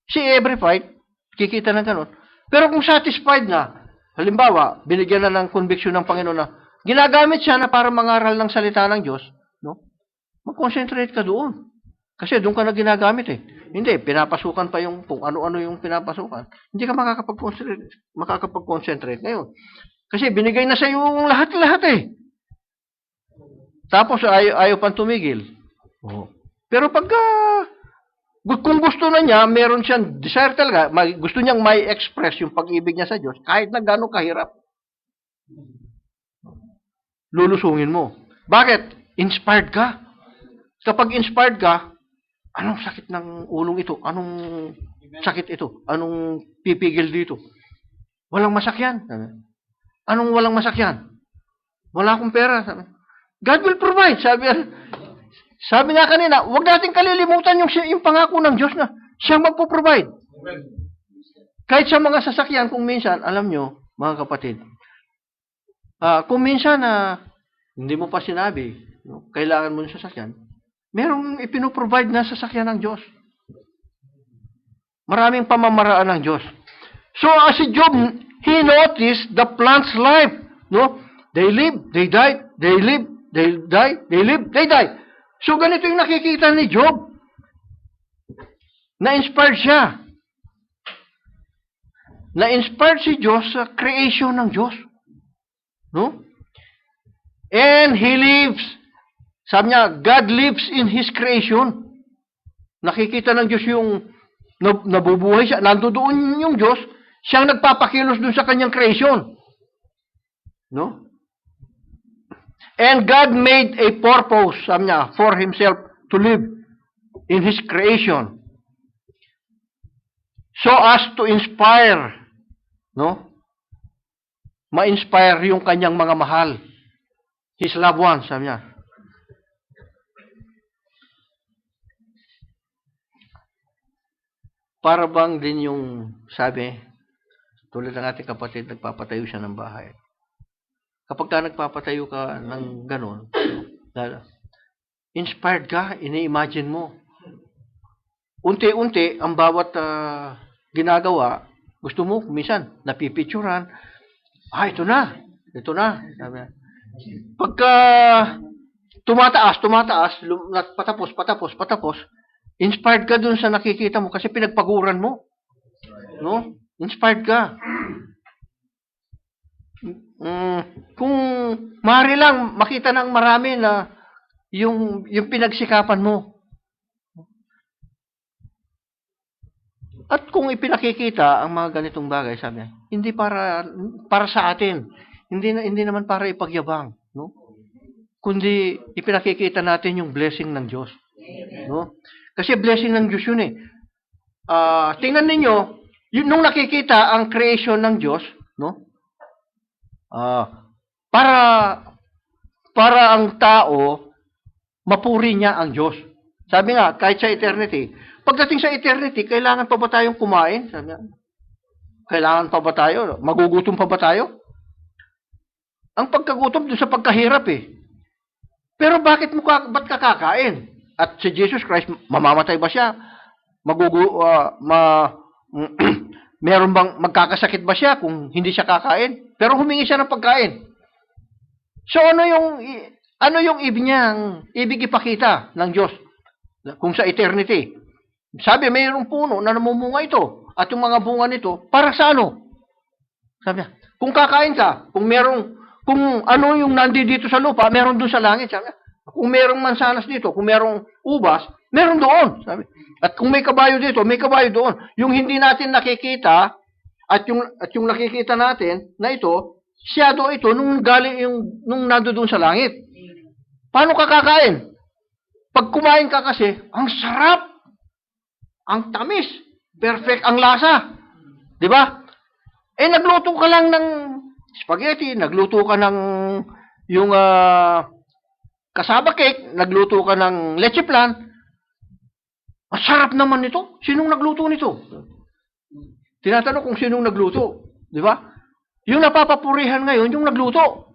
Si every fight, kikita ng ganun. Pero kung satisfied na, halimbawa, binigyan na ng conviction ng Panginoon na ginagamit siya na para mangaral ng salita ng Diyos, no? Mag-concentrate ka doon. Kasi doon ka na ginagamit Hindi, pinapasukan pa yung kung ano-ano yung pinapasukan. Hindi ka makakapag-concentrate ngayon. Kasi binigay na sa iyo yung lahat-lahat Tapos ayaw pang tumigil. Pero kung gusto na niya, meron siyang desire talaga, gusto niyang may express yung pag-ibig niya sa Diyos, kahit na gano'ng kahirap. Lulusungin mo. Bakit? Inspired ka. Kapag inspired ka, anong sakit ng ulong ito? Anong sakit ito? Anong pipigil dito? Walang masakyan. Anong walang masakyan? Wala akong pera. God will provide. Sabi nga kanina, huwag natin kalilimutan yung pangako ng Diyos na siyang magpo-provide. Kahit sa mga sasakyan, kung minsan, alam nyo, mga kapatid, kung minsan hindi mo pa sinabi, kailangan mo ng sasakyan, merong ipinoprovide na sasakyan ng Diyos. Maraming pamamaraan ng Diyos. So, as si Job, he noticed the plant's life. No? They live, they die, they live, they die, they live, they die. So, ganito yung nakikita ni Job. Na-inspired siya. Na-inspired si Diyos sa creation ng Diyos. No? And he lives. Sabi niya, God lives in His creation. Nakikita ng Diyos yung nabubuhay siya. Nandoon yung Diyos, siyang nagpapakilos dun sa kanyang creation. No? And God made a purpose, sabi niya, for Himself to live in His creation. so as to inspire, no? Ma-inspire yung kanyang mga mahal. His loved ones, sabi niya. Para bang din yung sabi, tulad ng ating kapatid, nagpapatayo siya ng bahay. Kapag ka nagpapatayo ka ng ganon, inspired ka, ini-imagine mo. Unti-unti, ang bawat ginagawa, gusto mo, minsan, napipicturan, ito na. Sabi niya. Pagka tumataas, patapos, inspired ka dun sa nakikita mo kasi pinagpaguran mo. No? Inspired ka. Kung maaari lang, makita ng marami na yung pinagsikapan mo. At kung ipinakikita ang mga ganitong bagay, sabi niya, hindi para sa atin. Hindi naman para ipagyabang, no? Kundi ipinakikita natin yung blessing ng Diyos. No? Kasi blessing ng Diyos yun eh. Tingnan ninyo, nung nakikita ang creation ng Diyos, no? Para ang tao, mapuri niya ang Diyos. Sabi nga, kahit sa eternity, pagdating sa eternity, kailangan pa ba tayong kumain? Sabi nga, kailangan pa ba tayo? Magugutom pa ba tayo? Ang pagkagutom doon sa pagkahirap eh. Pero ba't ka kakain? At si Jesus Christ, mamamatay ba siya? Meron bang magkakasakit ba siya kung hindi siya kakain? Pero humingi siya ng pagkain. So ano yung ibig ipakita ng Diyos kung sa eternity? Sabi, mayroong puno na namumunga ito at yung mga bunga nito para sa ano? Sabi niya, kung kakain ka, kung ano yung dito sa lupa, meron doon sa langit. Sabi niya, kung merong mansanas dito, kung merong ubas, meron doon. Sabi. At kung may kabayo dito, may kabayo doon. Yung hindi natin nakikita at yung nakikita natin na ito, shadow ito nung nando doon sa langit. Paano ka kakain? Pag kumain ka kasi, ang sarap, ang tamis, perfect ang lasa. 'Di ba? Nagluto ka lang ng spaghetti, nagluto ka ng yung kasaba cake, nagluto ka ng leche flan. Ang sarap naman nito. Sinong nagluto nito? Tinatanong kung sinong nagluto. Di ba? Yung napapapurihan ngayon, yung nagluto.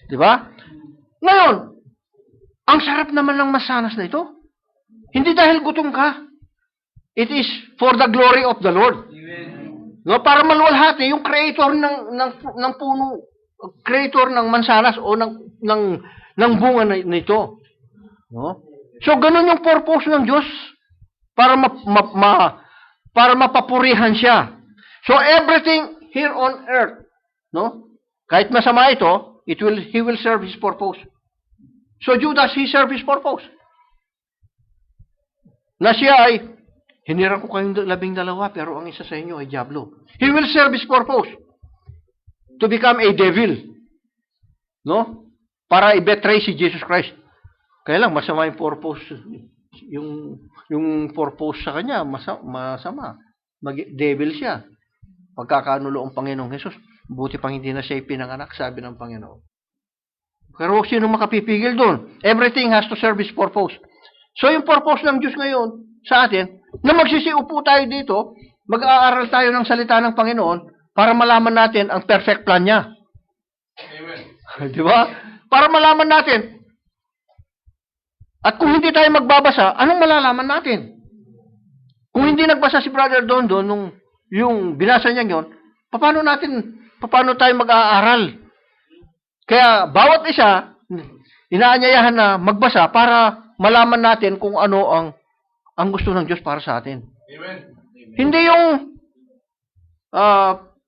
Di ba? Ngayon, ang sarap naman ng masanas na ito. Hindi dahil gutom ka. It is for the glory of the Lord. Amen. No, para maluwalhati yung creator ng puno, creator ng mansanas o ng bunga nito. No? So, ganun yung purpose ng Diyos para mapapurihan siya. So, everything here on earth, no? Kahit masama ito, he will serve his purpose. So, Judas, he served his purpose. Na siya ay, hiniram ko kayong 12, pero ang isa sa inyo ay diablo. He will serve his purpose to become a devil. No? Para i-betray si Jesus Christ. Kaya lang, masama yung purpose. Yung purpose sa kanya, masama. Devil siya. Pagkakanulo ang Panginoong Jesus, buti pang hindi na siya pinanganak, sabi ng Panginoon. Pero sino makapipigil doon? Everything has to serve his purpose. So yung purpose ng Diyos ngayon sa atin, na magsisiupo tayo dito, mag-aaral tayo ng salita ng Panginoon para malaman natin ang perfect plan niya. Amen. Di ba? Para malaman natin. At kung hindi tayo magbabasa, anong malalaman natin? Kung hindi nagbasa si Brother Dondo nung yung binasa niya yun, paano tayo mag-aaral? Kaya bawat isa, inaanyayahan na magbasa para malaman natin kung ano ang gusto ng Diyos para sa atin. Amen. Hindi yung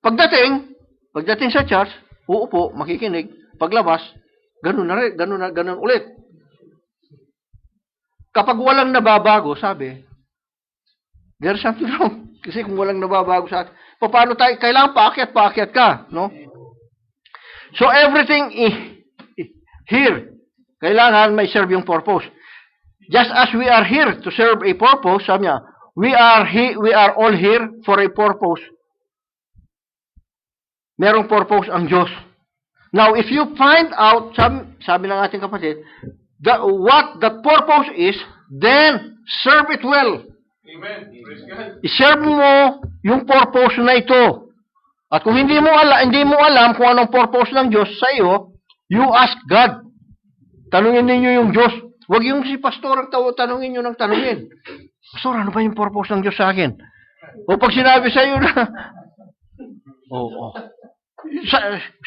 pagdating sa church, uupo, makikinig, paglabas, ganun ulit. Kapag walang nababago, sabi, there's something wrong. Kasi kung walang nababago sa atin, paano tayo, kailangan paakyat ka, no? So everything here, kailangan may serve yung purpose. Just as we are here to serve a purpose, sabi niya, we are all here for a purpose. Merong purpose ang Diyos. Now, if you find out, sabi ng ating kapatid, what the purpose is, then serve it well. Amen. Praise God. I-serve mo yung purpose na ito. At kung hindi mo alam kung anong purpose ng Diyos sa iyo, you ask God. Tanungin ninyo yung Diyos. Huwag yung si pastor ang tanungin nyo ng tanungin. Pastor, ano ba yung purpose ng Diyos sa akin? O pag sinabi sa iyo na,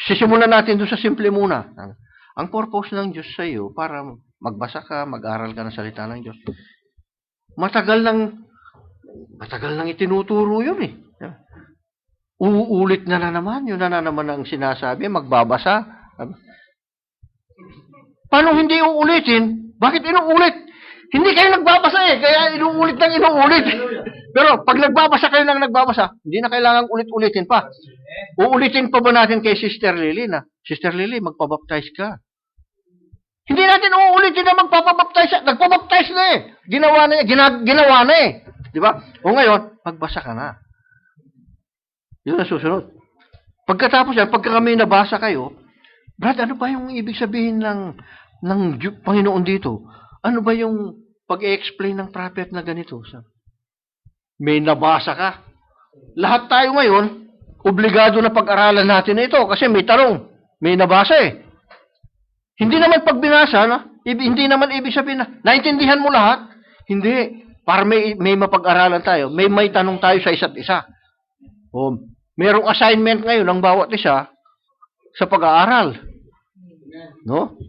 sisimulan natin doon sa simple muna. Ang purpose ng Diyos sa iyo para magbasa ka, mag-aral ka ng salita ng Diyos. Matagal nang itinuturo yun eh. Uulit na naman, yun na naman ang sinasabi, magbabasa. Paano hindi uulitin? Bakit inuulit? Hindi kayo nagbabasa eh, kaya inuulit. Pero pag nagbabasa kayo ng nagbabasa, hindi na kailangang ulit-ulitin pa. Uulitin pa ba natin kay Sister Lily na, Sister Lily, magpabaptize ka? Hindi natin uulitin na magpapabaptize. Nagpabaptize na eh. Ginawa na eh. Di ba? O ngayon, magbasa ka na. Yun ang susunod. Pagkatapos yan, pagka kami nabasa kayo, Brad, ano ba yung ibig sabihin ng Panginoon dito? Ano ba yung pag-i-explain ng prophet na ganito? May nabasa ka. Lahat tayo ngayon, obligado na pag-aralan natin ito kasi may tanong. May nabasa eh. Hindi naman pag binasa, hindi naman ibig sabihin na, naintindihan mo lahat? Hindi. Para may mapag-aralan tayo. May tanong tayo sa isa't isa. O, merong assignment ngayon ng bawat isa sa pag-aaral. No?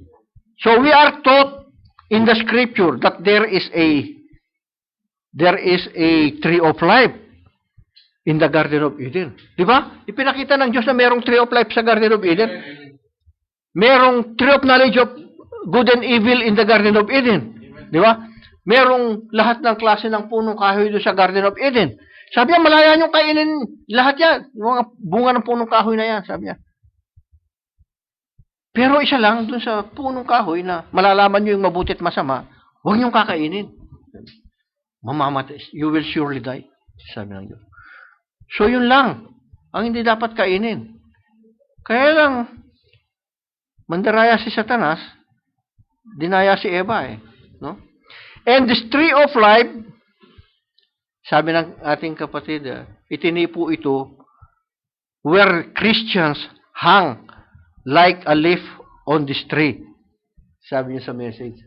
So we are taught in the scripture that there is a tree of life in the Garden of Eden. Di ba? Ipinakita ng Diyos na merong tree of life sa Garden of Eden. Merong tree of knowledge of good and evil in the Garden of Eden. Di ba? Merong lahat ng klase ng punong kahoy doon sa Garden of Eden. Sabi niya, malaya niyong kainin lahat yan. Yung mga bunga ng punong kahoy na yan, sabi niya. Pero isa lang doon sa punong kahoy na malalaman niyo yung mabuti at masama, huwag niyong kakainin. Mamamatay. You will surely die. Sabi ng Diyos. So yun lang ang hindi dapat kainin. Kaya lang, mandaraya si Satanas, dinaya si Eva eh. No? And this tree of life, sabi ng ating kapatid, itinipo ito where Christians hang like a leaf on this tree. Sabi niya sa message.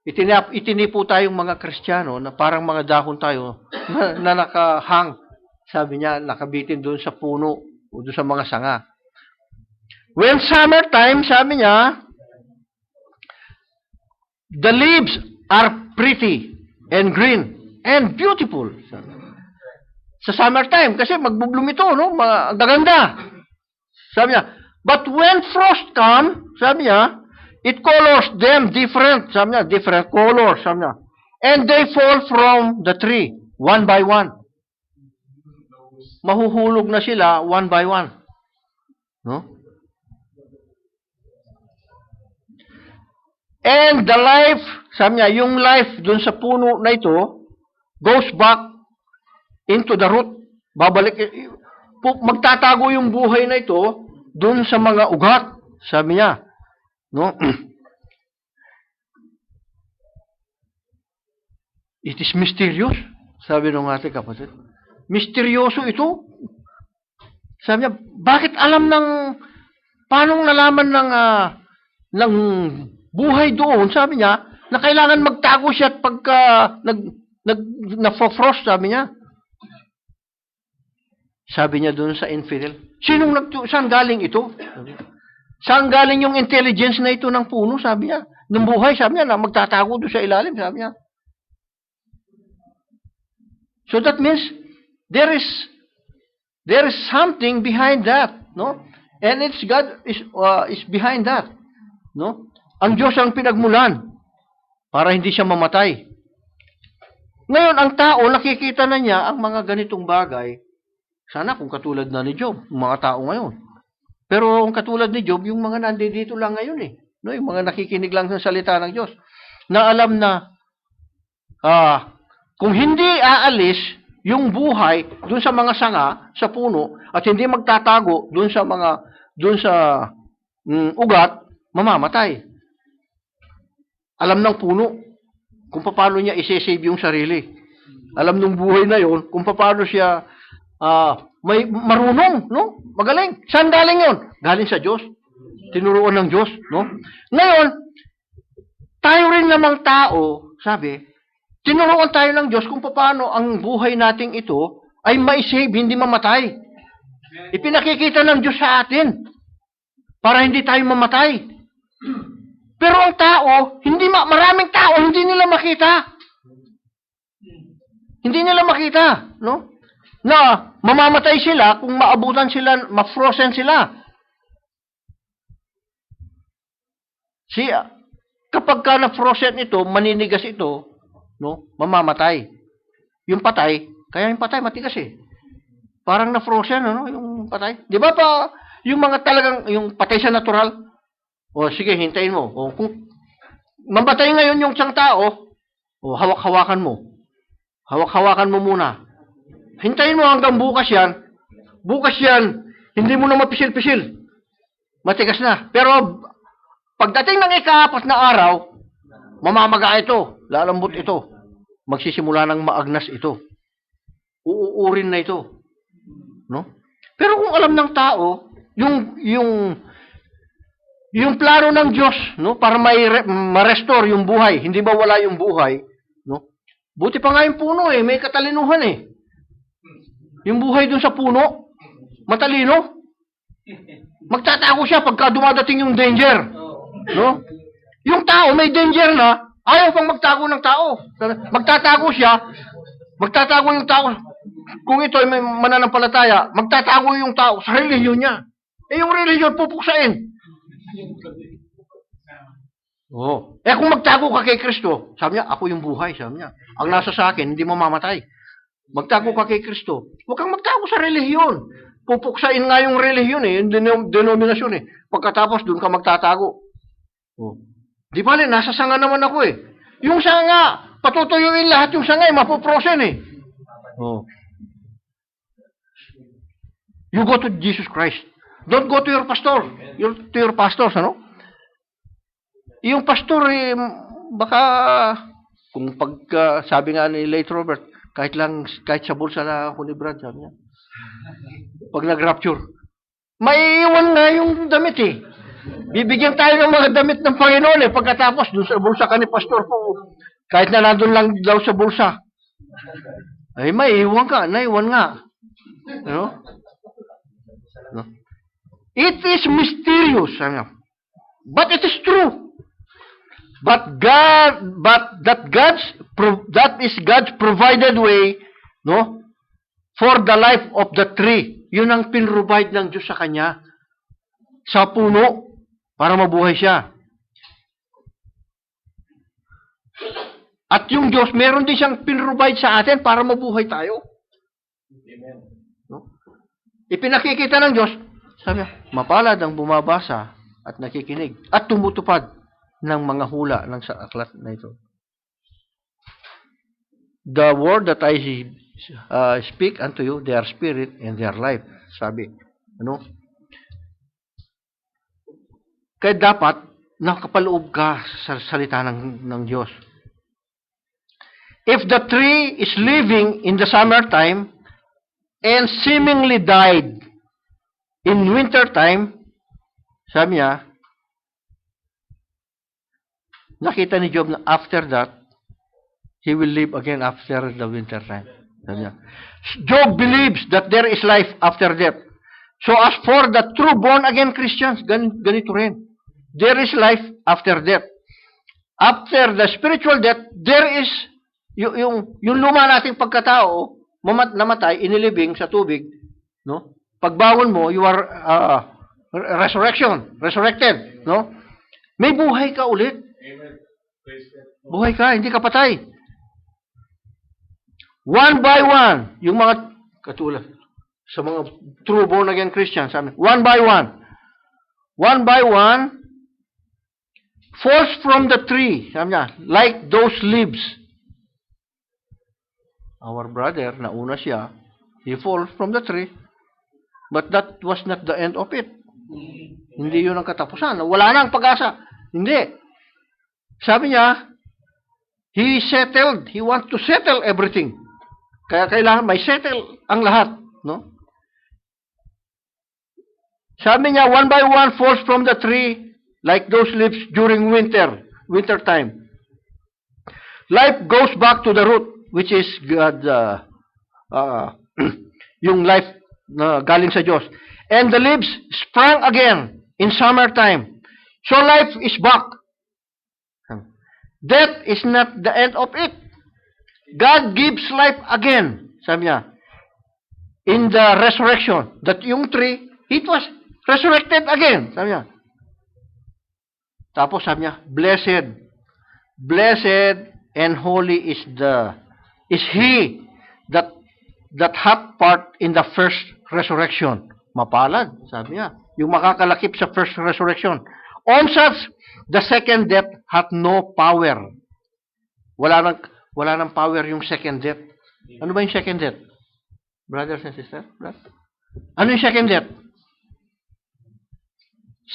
Itinipo tayong mga Kristiyano na parang mga dahon tayo na nakahang. Sabi niya, nakabitin doon sa puno o doon sa mga sanga. When summertime, sabi niya, the leaves are pretty and green and beautiful. Sa summertime, kasi magbubloom ito, no? Gaganda. Sabi niya, but when frost come, sabi niya, it colors them different. Sabi niya, different colors. Sabi niya, and they fall from the tree, one by one. Mahuhulog na sila, one by one. No? And the life, sabi niya, yung life dun sa puno na ito, goes back into the root. Babalik, magtatago yung buhay na ito dun sa mga ugat. Sabi niya, no? It is mysterious, sabi ng ating kapatid. Misteryoso ito. Sabi niya, bakit alam paano nalaman ng buhay doon, sabi niya, na kailangan magtago siya at pagka na-frost, sabi niya. Sabi niya doon sa infidel, saan galing ito? Saan galing yung intelligence na ito ng puno, sabi niya. Ng buhay, sabi niya, na magtatago doon sa ilalim, sabi niya. So that means, there is something behind that, no? And it's God is behind that, no? Ang Diyos ang pinagmulan para hindi siya mamatay. Ngayon, ang tao, nakikita na niya ang mga ganitong bagay. Sana kung katulad na ni Job, mga tao ngayon. Pero kung katulad ni Job, yung mga nandito lang ngayon eh. No? Yung mga nakikinig lang sa salita ng Diyos. Na alam na kung hindi aalis yung buhay dun sa mga sanga, sa puno, at hindi magtatago dun sa ugat, mamamatay. Alam ng puno kung paano niya isesave yung sarili. Alam ng buhay na yon kung paano siya may marunong, no? Magaling. Saan galing yon? Galing sa Diyos. Tinuruan ng Diyos, no? Ngayon, tayo rin namang tao, sabi, tinuruan tayo ng Diyos kung paano ang buhay nating ito ay ma-save, hindi mamatay. Ipinakikita ng Diyos sa atin para hindi tayo mamatay. Pero ang tao, maraming tao, hindi nila makita. Hindi nila makita, no? Na mamamatay sila kung maabutan sila, ma-frozen sila. Kapag ka na-frozen ito, maninigas ito, no? Mamamatay. Yung patay, kaya yung patay matigas eh. Parang na-frozen, ano? Yung patay. Di ba pa, yung mga talagang, yung patay sa natural, o sige, hintayin mo. O kung mamatay ngayon yung isang tao, o hawak-hawakan mo. Hawak-hawakan mo muna. Hintayin mo hanggang bukas yan. Bukas yan, hindi mo na mapisil-pisil. Matigas na. Pero, pagdating ng ika-4 na araw, mamamaga ito. Lalambot ito. Magsisimula ng maagnas ito. Uuurin na ito. No? Pero kung alam ng tao, yung plano ng Diyos, no, para ma-restore yung buhay, hindi ba wala yung buhay, no? Buti pa nga yung puno may katalinuhan Yung buhay dun sa puno, matalino. Magtatago siya pagka dumadating yung danger, no? Yung tao may danger na, ayaw pang magtago ng tao. Magtatago yung tao. Kung ito ay may mananampalataya, magtatago yung tao sa relihiyon niya. Yung relihiyon pupuksain. Kung magtago ka kay Kristo, sabi niya, ako yung buhay, sabi niya. Ang nasa sa akin, hindi mamamatay. Magtago ka kay Kristo. Huwag kang magtago sa relihiyon. Pupuksain nga yung relihiyon yung denominasyon Pagkatapos, doon ka magtatago. Di ba nasa sanga naman ako Yung sanga, patutuyuin lahat yung sanga mapuprosen You go to Jesus Christ. Don't go to your pastor. To your pastors, ano? Yung pastor, baka, kung sabi nga ni Late Robert, kahit sa bulsa na ako ni Brad, sabi niya, pag nag-rapture, maiiwan nga yung damit Bibigyan tayo ng mga damit ng Panginoon pagkatapos dun sa bulsa ka ni pastor po, kahit na nandun lang daw sa bulsa, ay maiiwan ka, naiwan nga. Ano? No? It is mysterious, but it is true. That is God's provided way, no, for the life of the tree. Yun ang pinrovide ng Diyos sa kanya, sa puno, para mabuhay siya. At yung Diyos, meron din siyang pinrovide sa atin para mabuhay tayo. Amen. No? Ipinakikita ng Diyos, sabi niya, mapalad ang bumabasa at nakikinig at tumutupad ng mga hula ng sa aklat na ito. The word that I speak unto you, they are spirit and they are life. Sabi. Ano? Kaya dapat nakapaloob ka sa salita ng Diyos. If the tree is living in the summertime and seemingly died in wintertime, sabi niya, nakita ni Job na after that, he will live again after the winter time. Sabi niya, Job believes that there is life after death. So as for the true born-again Christians, ganito rin. There is life after death. After the spiritual death, there is, yung luma nating pagkatao, namatay, inilibing sa tubig, no? Pagbangon mo, you are resurrected, no? May buhay ka ulit. Amen. Praise God. Buhay ka, hindi ka patay. One by one, yung mga katulad sa mga true born again Christians, one by one, falls from the tree, sabi niya, like those leaves. our brother, nauna siya, he falls from the tree, but that was not the end of it. Hindi yun ang katapusan. Wala na ang pag-asa. Hindi. Sabi niya, he wants to settle everything. Kaya kailangan may settle ang lahat. No? Sabi niya, one by one falls from the tree like those leaves during winter time. Life goes back to the root, which is God, yung life na galing sa Diyos. And the leaves sprang again in summertime. So life is back. Death is not the end of it. God gives life again, sabi niya. In the resurrection, that yung tree, it was resurrected again, sabi niya. Tapos sabi niya, blessed and holy is he that hath part in the first resurrection. Mapalad, sabi niya. Yung makakalakip sa first resurrection. On such, the second death hath no power. Wala nang power yung second death. Ano ba yung second death? Brothers and sisters? Ano yung second death?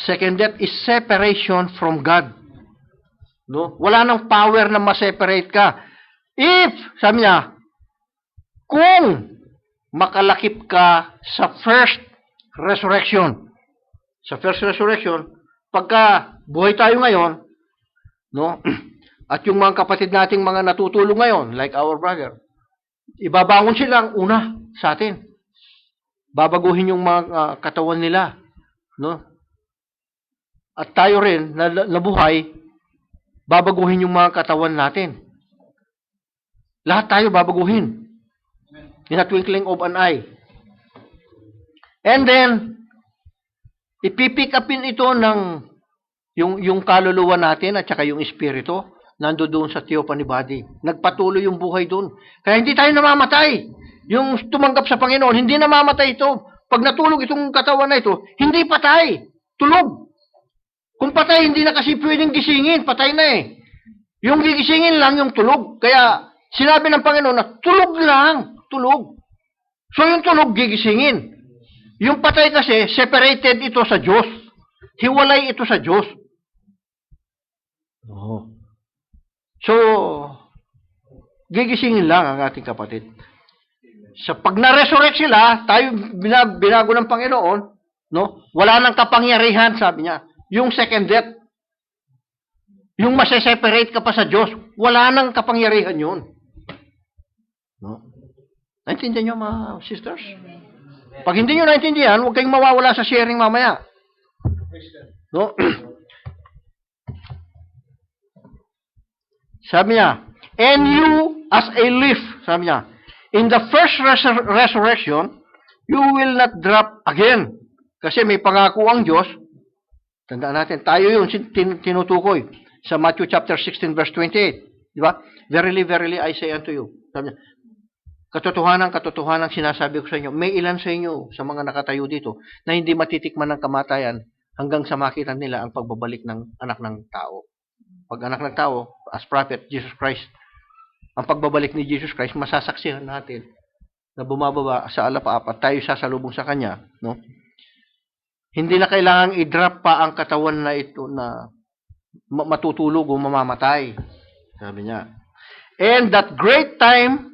Second death is separation from God. No? Wala nang power na ma-separate ka. If, sabi niya, kung makalakip ka sa first resurrection. Sa first resurrection, pagka buhay tayo ngayon, no? At yung mga kapatid nating mga natutulog ngayon, like our brother, ibabangon silang una sa atin. Babaguhin yung mga katawan nila, no? At tayo rin na buhay, babaguhin yung mga katawan natin. Lahat tayo babaguhin. In a twinkling of an eye. And then, ipipick upin ito ng yung kaluluwa natin at saka yung espiritu, nando doon sa theophany body. Nagpatuloy yung buhay doon. Kaya hindi tayo namamatay. Yung tumanggap sa Panginoon, hindi namamatay ito. Pag natulog itong katawan na ito, hindi patay. Tulog. Kung patay, hindi na kasi pwedeng gisingin. Patay na eh. Yung gigisingin lang yung tulog. Kaya sinabi ng Panginoon na tulog lang. Tulog. So yung tulog, gigisingin. Yung patay kasi, separated ito sa Diyos. Hiwalay ito sa Diyos. Oh. So, gigisingin lang ang ating kapatid. Sa pag na-resurrect sila, tayo binago ng Panginoon, no? Wala nang kapangyarihan, sabi niya. Yung second death, yung maseseparate ka pa sa Diyos, wala nang kapangyarihan yun. No? Naintindihan niyo, mga sisters? Pag hindi nyo naintindihan, huwag kayong mawawala sa sharing mamaya. No? Sabi niya, and you as a leaf, sabi niya, in the first resurrection, you will not drop again. Kasi may pangako ang Diyos. Tandaan natin, tayo yun tinutukoy sa Matthew chapter 16 verse 28. Di ba? Verily, verily, I say unto you. Sabi niya, katotohanan sinasabi ko sa inyo, may ilan sa inyo sa mga nakatayo dito na hindi matitikman ng kamatayan hanggang sa makita nila ang pagbabalik ng anak ng tao. Pag anak ng tao, as prophet, Jesus Christ, ang pagbabalik ni Jesus Christ, masasaksihan natin na bumababa sa alapaap at tayo sasalubong sa Kanya. No? Hindi na kailangang i-drop pa ang katawan na ito na matutulog o mamamatay. Sabi niya. And that great time,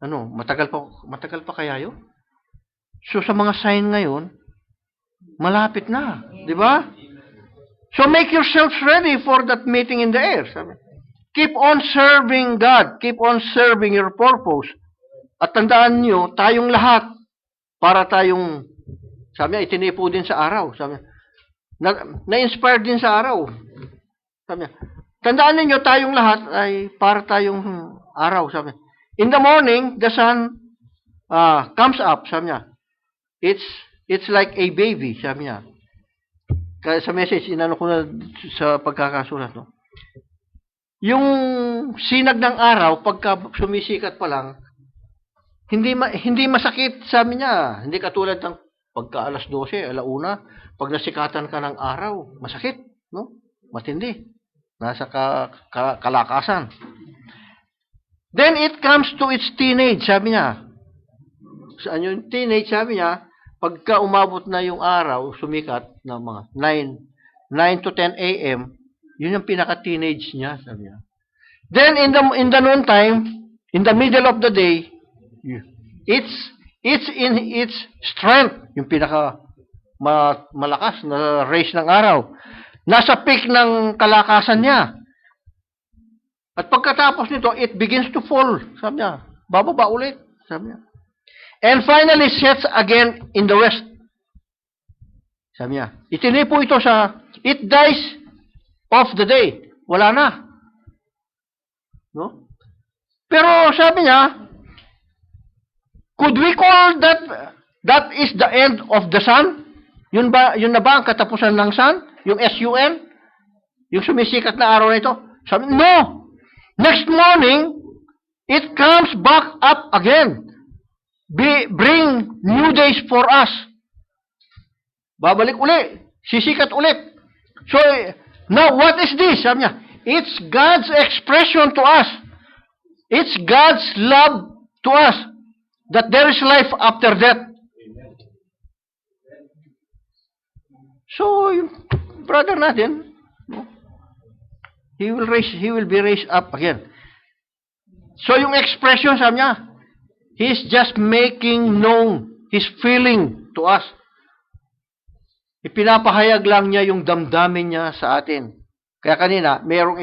matagal pa kaya yun? So sa mga sign ngayon, malapit na, di ba? So make yourselves ready for that meeting in the air. Sabi. Keep on serving God. Keep on serving your purpose. At tandaan nyo, tayong lahat, para tayong, sabi niya, itinipo din sa araw. Sabi niya, na-inspire din sa araw. Sabi niya, tandaan niyo tayong lahat ay para tayong araw. Sabi niya, in the morning, the sun comes up, sabi niya. It's like a baby, sabi niya. Kaya sa message, inano ko na sa pagkakasulat, no? Yung sinag ng araw, pagka sumisikat pa lang, hindi masakit, sabi niya. Hindi katulad ng pagka alas 12, alauna, pag nasikatan ka ng araw, masakit, no? Matindi. Nasa kalakasan. Then it comes to its teenage, sabi niya. Saan yung teenage, sabi niya, pagka umabot na yung araw, sumikat na mga 9 to 10 a.m., yun yung pinaka-teenage niya, sabi niya. Then in the noon time, in the middle of the day, it's in its strength, yung pinaka malakas na rays ng araw. Nasa peak ng kalakasan niya. At pagkatapos nito, it begins to fall. Sabi niya, bababa ulit. Sabi niya. And finally sets again in the west. Sabi niya, itinipo ito it dies of the day. Wala na. No? Pero sabi niya, could we call that is the end of the sun? Yun na ba ang katapusan ng sun? Yung SUN? Yung sumisikat na araw na ito? Sabi, no! Next morning, it comes back up again. Bring new days for us. Babalik uli. Sisikat ulit. So, now what is this? Sabi niya, it's God's expression to us. It's God's love to us. That there is life after death. So, yung brother natin, no? He will be raised up again. So yung expression, sabi niya, he's just making known his feeling to us. Ipinapahayag lang niya yung damdamin niya sa atin. Kaya kanina, merong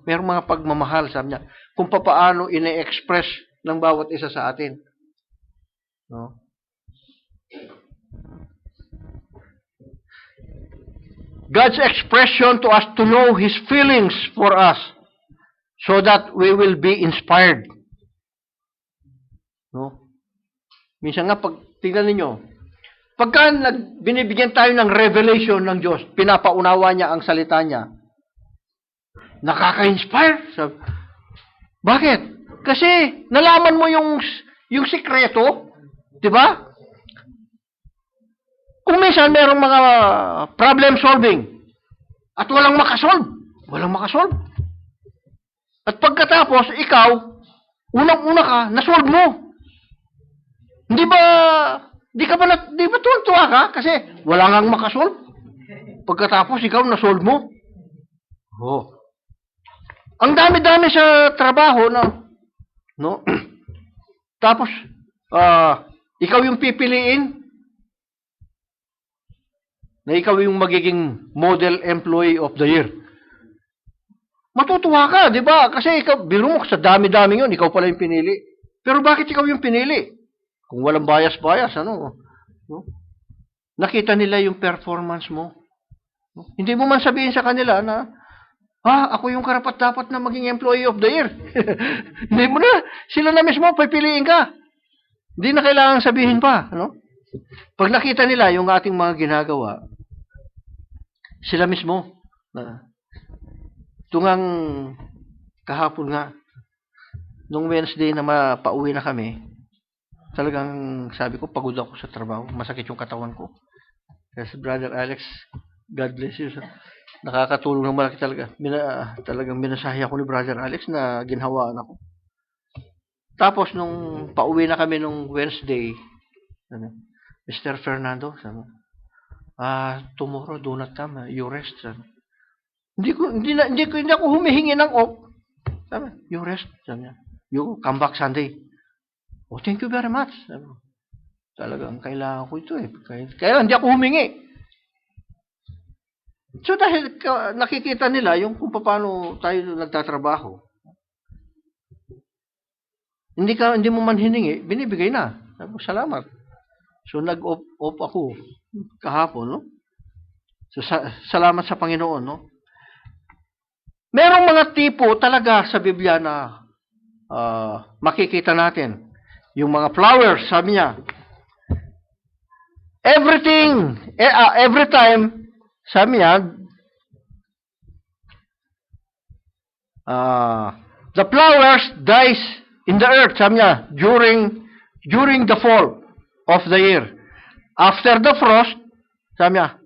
mga pagmamahal, sabi niya, kung paano ine-express ng bawat isa sa atin. No? God's expression to us to know His feelings for us so that we will be inspired. No? Minsan nga, tingnan ninyo, pagka binibigyan tayo ng revelation ng Diyos, pinapaunawa niya ang salita niya, nakaka-inspire. Bakit? Kasi nalaman mo yung sikreto, di ba? Kung minsan merong mga problem solving at walang makasolve. At pagkatapos, ikaw, unang-una ka, nasolve mo. Di ba tuwan-tuwa ka? Kasi wala ngang makasolve. Pagkatapos, ikaw, nasolve mo. Oh. Ang dami-dami sa trabaho no? Tapos, ikaw yung pipiliin na ikaw yung magiging model employee of the year. Matutuwa ka, di ba? Kasi ikaw, biro mo, sa dami-dami yun, ikaw pala yung pinili. Pero bakit ikaw yung pinili? Kung walang bias, ano? No? Nakita nila yung performance mo. No? Hindi mo man sabihin sa kanila na, ako yung karapat-dapat na maging employee of the year. Hindi mo na. Sila na mismo, pipiliin ka. Hindi na kailangan sabihin pa. Ano? Pag nakita nila yung ating mga ginagawa, sila mismo, tungang kahapon nga, nung Wednesday na mapauwi na kami, talagang sabi ko, pagod ako sa trabaho, masakit yung katawan ko. Kasi Brother Alex, God bless you. Nakakatulong ng malaki talaga. Talagang minasahe ako ni Brother Alex na ginhawaan ako. Tapos nung pauwi na kami nung Wednesday, Mr. Fernando, sabi, tomorrow do not come, you rest. Sabi. Hindi ako humihingi ng off. Sabi, you rest. Sabi niya, you come back Sunday. Oh, thank you very much. Sabi, talagang kailangan ko ito eh. Kaya hindi ako humingi. So dahil nakikita nila yung kung paano tayo nagtatrabaho. Hindi mo man hiningi, binibigay na. Sabi, salamat. So nag-off ako kahapon, no? So salamat sa Panginoon, no? Merong mga tipo talaga sa Biblia na makikita natin. Yung mga flowers, sabi niya, every time, sabi niya, the flowers dies in the earth, sabi niya, during the fall of the year. After the frost, sabi niya,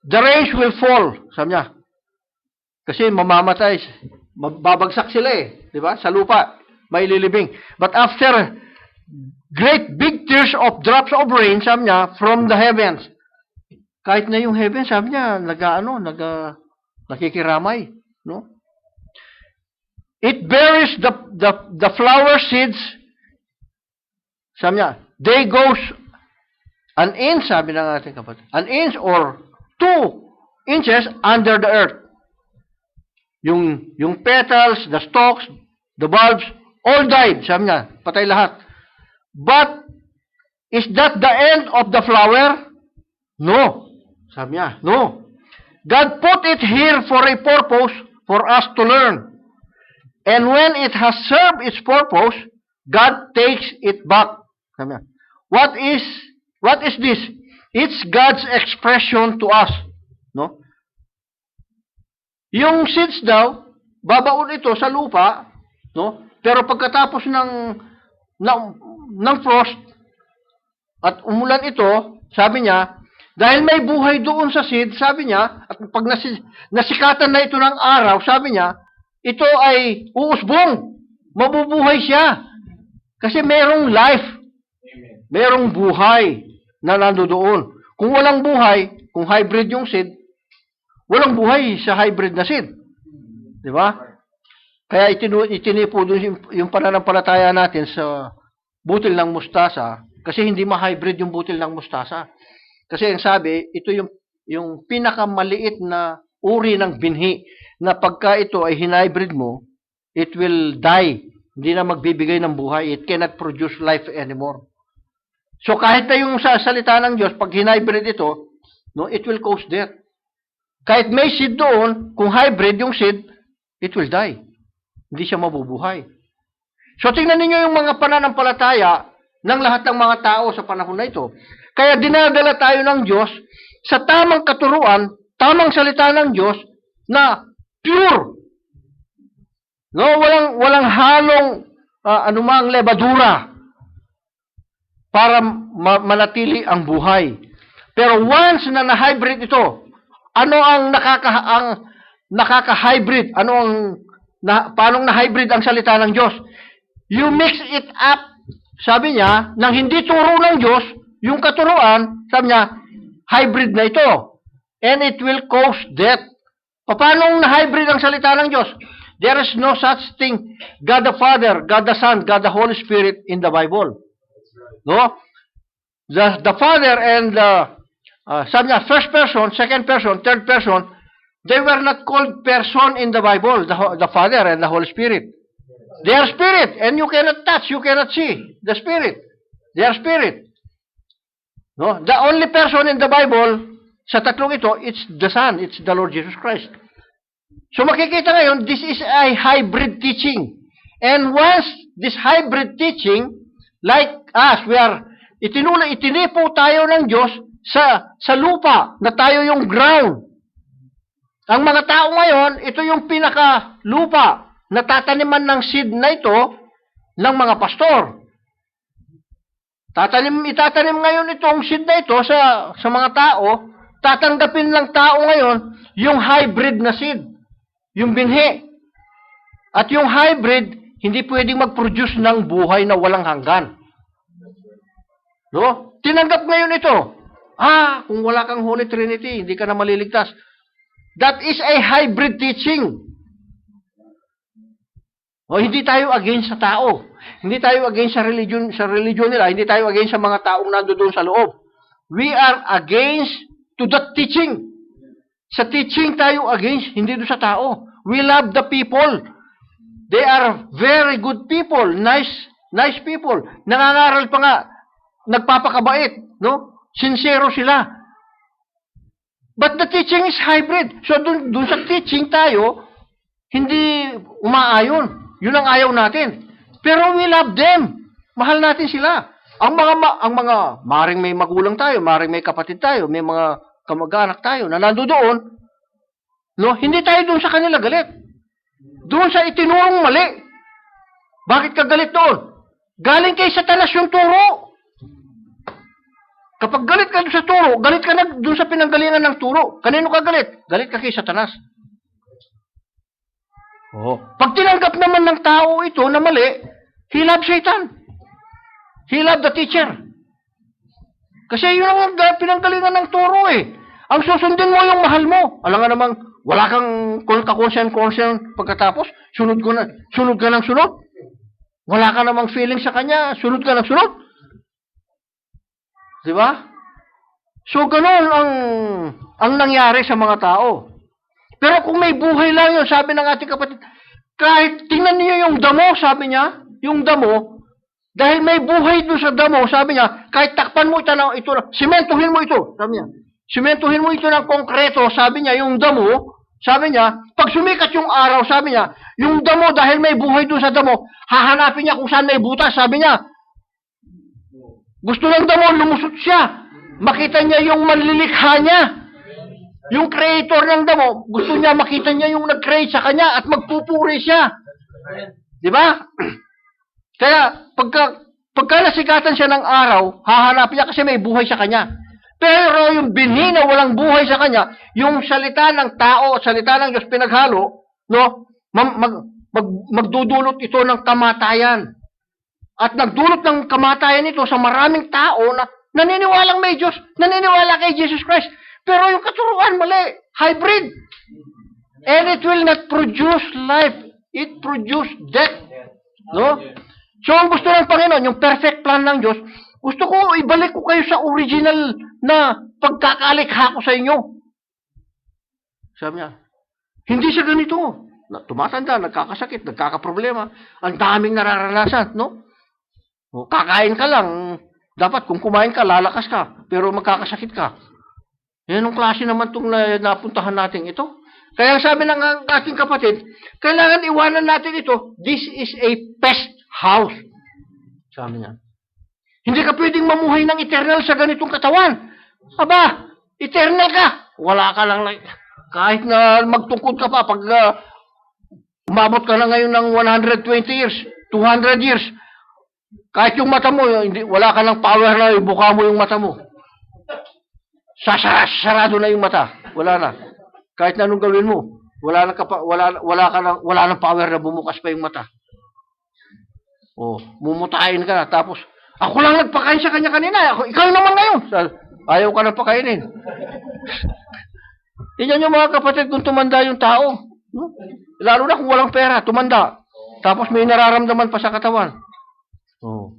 the rains will fall, sabi niya. Kasi mamamatay, babagsak sila eh, di ba? Sa lupa. maililibing. But after great big tears of drops of rain, sabi niya, from the heavens. Kahit na yung heavens, sabi niya, nakikiramay. No? It bears the flower seeds. Sabi niya, they goes an inch, sabi ng ating kapatid, an inch or 2 inches under the earth. Yung petals, the stalks, the bulbs, all died. Sabi niya, patay lahat. But, is that the end of the flower? No. Sabi niya, no. God put it here for a purpose for us to learn. And when it has served its purpose, God takes it back. Sabi niya, what is this? It's God's expression to us. No? Yung seeds daw, babaon ito sa lupa, no? Pero pagkatapos ng frost at umulan ito, sabi niya, dahil may buhay doon sa seed, sabi niya, at pag nasikatan na ito ng araw, sabi niya, ito ay uusbong. Mabubuhay siya. Kasi merong life. Merong buhay na nandoon. Kung walang buhay, kung hybrid yung seed, walang buhay sa hybrid na seed. Di ba? Kaya itinipo doon yung pananampalataya natin sa butil ng mustasa kasi hindi ma-hybrid yung butil ng mustasa. Kasi ang sabi, ito yung pinakamaliit na uri ng binhi na pagka ito ay hinhybrid mo, it will die. Hindi na magbibigay ng buhay. It cannot produce life anymore. So kahit na yung sa salita ng Diyos, pag hinhybrid ito, no, it will cause death. Kahit may seed doon, kung hybrid yung seed, it will die. Hindi siya mabubuhay. So tingnan ninyo yung mga pananampalataya ng lahat ng mga tao sa panahon na ito. Kaya dinadala tayo ng Diyos sa tamang katuruan, tamang salita ng Diyos na pure. No, walang halong anumang lebadura para manatili ang buhay. Pero once na na-hybrid ito, ano ang nakaka-hybrid? Paano na-hybrid ang salita ng Diyos? You mix it up, sabi niya, nang hindi turo ng Diyos, yung katuruan, sabi niya, hybrid na ito. And it will cause death. Paano na-hybrid ang salita ng Diyos? There is no such thing, God the Father, God the Son, God the Holy Spirit in the Bible. No? The Father and sabi niya, first person, second person, third person, they were not called person in the Bible, the Father and the Holy Spirit. They are spirit, and you cannot touch, you cannot see the spirit. They are spirit. No? The only person in the Bible, sa tatlong ito, it's the Son, it's the Lord Jesus Christ. So makikita ngayon, this is a hybrid teaching. And once this hybrid teaching, like us, itinipo tayo ng Diyos sa lupa, na tayo yung ground. Ang mga tao ngayon, ito yung pinaka-lupa na tataniman ng seed na ito ng mga pastor. Itatanim ngayon itong seed na ito sa mga tao, tatanggapin ng tao ngayon yung hybrid na seed, yung binhi. At yung hybrid, hindi pwedeng mag-produce ng buhay na walang hanggan. No? Tinanggap ngayon ito. Kung wala kang Holy Trinity, hindi ka na maliligtas. That is a hybrid teaching. Hindi tayo against sa tao. Hindi tayo against sa religion nila. Hindi tayo against sa mga taong nandoon sa loob. We are against to that teaching. Sa teaching tayo against, hindi doon sa tao. We love the people. They are very good people. Nice people. Nangangaral pa nga. Nagpapakabait. No? Sincero sila. But the teaching is hybrid. So dun sa teaching tayo, hindi umaayon. Yun ang ayaw natin. Pero we love them. Mahal natin sila. Ang mga maring may magulang tayo, maring may kapatid tayo, may mga kamag-anak tayo na nandoon, no, hindi tayo doon sa kanila galit. Doon sa itinurong mali. Bakit ka galit doon? Galing kay Satanas yung turo. Kapag galit ka doon sa turo, galit ka na doon sa pinanggalingan ng turo. Kanino ka galit? Galit ka kay Satanas. Pag tinanggap naman ng tao ito na mali, He loved Satan. He loved the teacher. Kasi yun ang pinanggalingan ng turo eh. Ang susundin mo yung mahal mo. Alam nga namang, wala kang ka-concern pagkatapos, sunod ka ng sunod. Wala ka namang feeling sa kanya, sunod ka ng sunod. Di ba? So, ganun ang nangyari sa mga tao. Pero kung may buhay lang yun, sabi ng ating kapatid, kahit tingnan niyo yung damo, sabi niya, yung damo, dahil may buhay doon sa damo, sabi niya, kahit takpan mo ito, simentuhin mo ito, sabi niya. Simentuhin mo ito ng konkreto, sabi niya, yung damo, sabi niya, pag sumikat yung araw, sabi niya, yung damo, dahil may buhay doon sa damo, hahanapin niya kung saan may butas, sabi niya. Gusto ng damo, lumusot siya. Makita niya yung manlilikha niya. Yung creator ng damo, gusto niya makita niya yung nag-create sa kanya at magpupuri siya. Di ba? Kaya, pagka nasikatan siya ng araw, hahanapin niya kasi may buhay sa kanya. Pero yung binhi na walang buhay sa kanya, yung salita ng tao at salita ng Diyos pinaghalo, no, magdudulot ito ng kamatayan. At nagdulot ng kamatayan ito sa maraming tao na naniniwalang may Diyos, naniniwala kay Jesus Christ. Pero yung katuruan, mali. Hybrid. And it will not produce life. It produce death. No? So, ang gusto ng Panginoon, yung perfect plan ng Diyos, gusto ko ibalik ko kayo sa original na pagkakalikha ko sa inyo. Sabi niya, hindi siya ganito. Tumatanda, nagkakasakit, nagkakaproblema. Ang daming nararanasan, no? O, kakain ka lang. Dapat kung kumain ka, lalakas ka. Pero magkakasakit ka. Yan ang klase naman itong napuntahan natin ito. Kaya sabi ng ating kapatid, kailangan iwanan natin ito. This is a pest house. Sabi niya. Hindi ka pwedeng mamuhay ng eternal sa ganitong katawan. Aba, eternal ka. Wala ka lang, kahit na magtungkod ka pa, pag umabot ka na ngayon ng 120 years, 200 years, kahit yung mata mo, wala ka lang power na ibuka mo yung mata mo. Sarado na yung mata. Wala na. Kahit na anong gawin mo, wala nang power na bumukas pa yung mata. Oh, mumutahin ka na. Tapos, ako lang nagpakain sa kanya kanina. Ikaw naman ngayon. Ayaw ka na pakainin. Tingnan yung mga kapatid kung tumanda yung tao. Lalo na kung walang pera, tumanda. Tapos may nararamdaman pa sa katawan. Oh.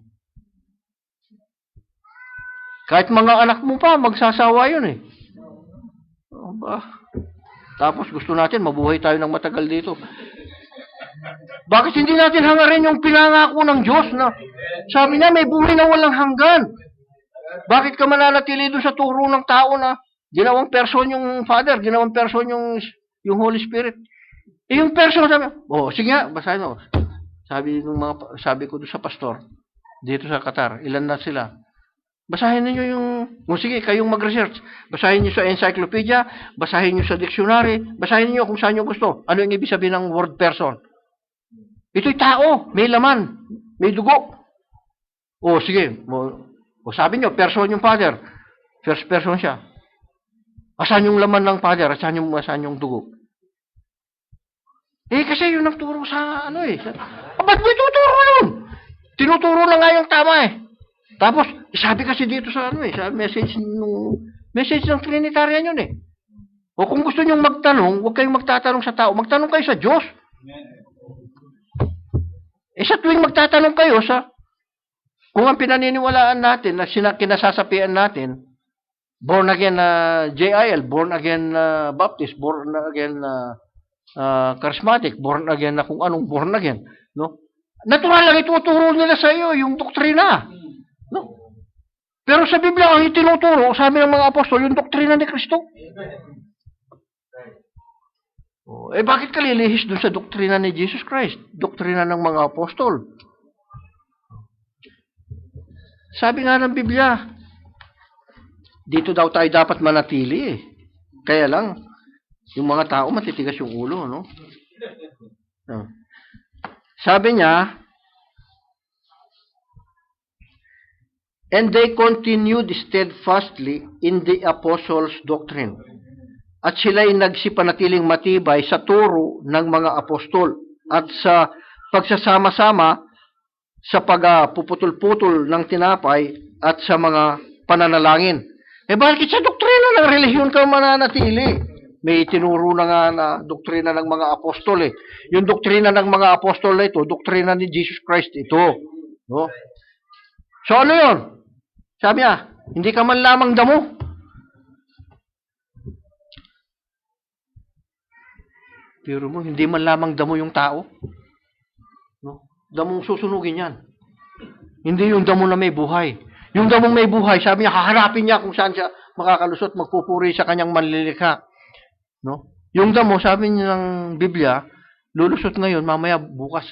Kahit mga anak mo pa, magsasawa yun eh. Oh, ba? Tapos gusto natin, mabuhay tayo ng matagal dito. Bakit hindi natin hangarin yung pinangako ng Diyos na sabi niya, may buhay na walang hanggan. Bakit ka mananatili doon sa turo ng tao na ginawang person yung Father, ginawang person yung Holy Spirit? Eh yung person, sabi, sige nga, basahin mo. Sabi ko doon sa pastor, dito sa Qatar, ilan na sila? Basahin niyo yung, sige, kayong mag-research. Basahin niyo sa encyclopedia, basahin niyo sa dictionary, basahin niyo kung saan niyo gusto. Ano yung ibig sabihin ng word person? Ito'y tao, may laman, may dugo. Sige. Sabi niyo, person yung Father. First person siya. Asan yung laman ng Father? Asan yung dugo? Kasi yun ang turo sa ba't mo ituturo yun? Tinuturo na nga yung tama eh. Tapos, sabi kasi dito sa sa message ng Trinitarian yun eh. O kung gusto nyong magtanong, huwag kayong magtatanong sa tao, magtanong kayo sa Diyos. Sa tuwing magtatanong kayo kung ang pinaniniwalaan natin, na kinasasapian natin, born again JIL, born again Baptist, born again charismatic, born again na kung anong born again, no? Natural lang ituturo nila sa iyo yung doktrina. No? Pero sa Biblia, ang itinuturo, sabi ng mga apostol, yung doktrina ni Kristo. Bakit ka lilihis dun sa doktrina ni Jesus Christ? Doktrina ng mga apostol. Sabi nga ng Biblia, dito daw tayo dapat manatili eh. Kaya lang, yung mga tao matitigas yung ulo, no? Sabi niya, and they continued steadfastly in the apostles' doctrine. At sila'y nagsipanatiling matibay sa turo ng mga apostol at sa pagsasama-sama sa pagpuputol-putol ng tinapay at sa mga pananalangin. Bakit sa doktrina ng relihiyon ka mananatili? May tinuro na nga na doktrina ng mga apostol eh. Yung doktrina ng mga apostol na ito, doktrina ni Jesus Christ ito. No? So ano yun? Sabi niya, hindi ka man lamang damo. Pero mo, hindi man lamang damo yung tao. No? Damong susunugin yan. Hindi yung damo na may buhay. Yung damong may buhay, sabi niya, haharapin niya kung saan siya makakalusot, magpupuri sa kanyang manlilikha. No? Yung damo, sabi niya ng Biblia, lulusot ngayon, mamaya bukas,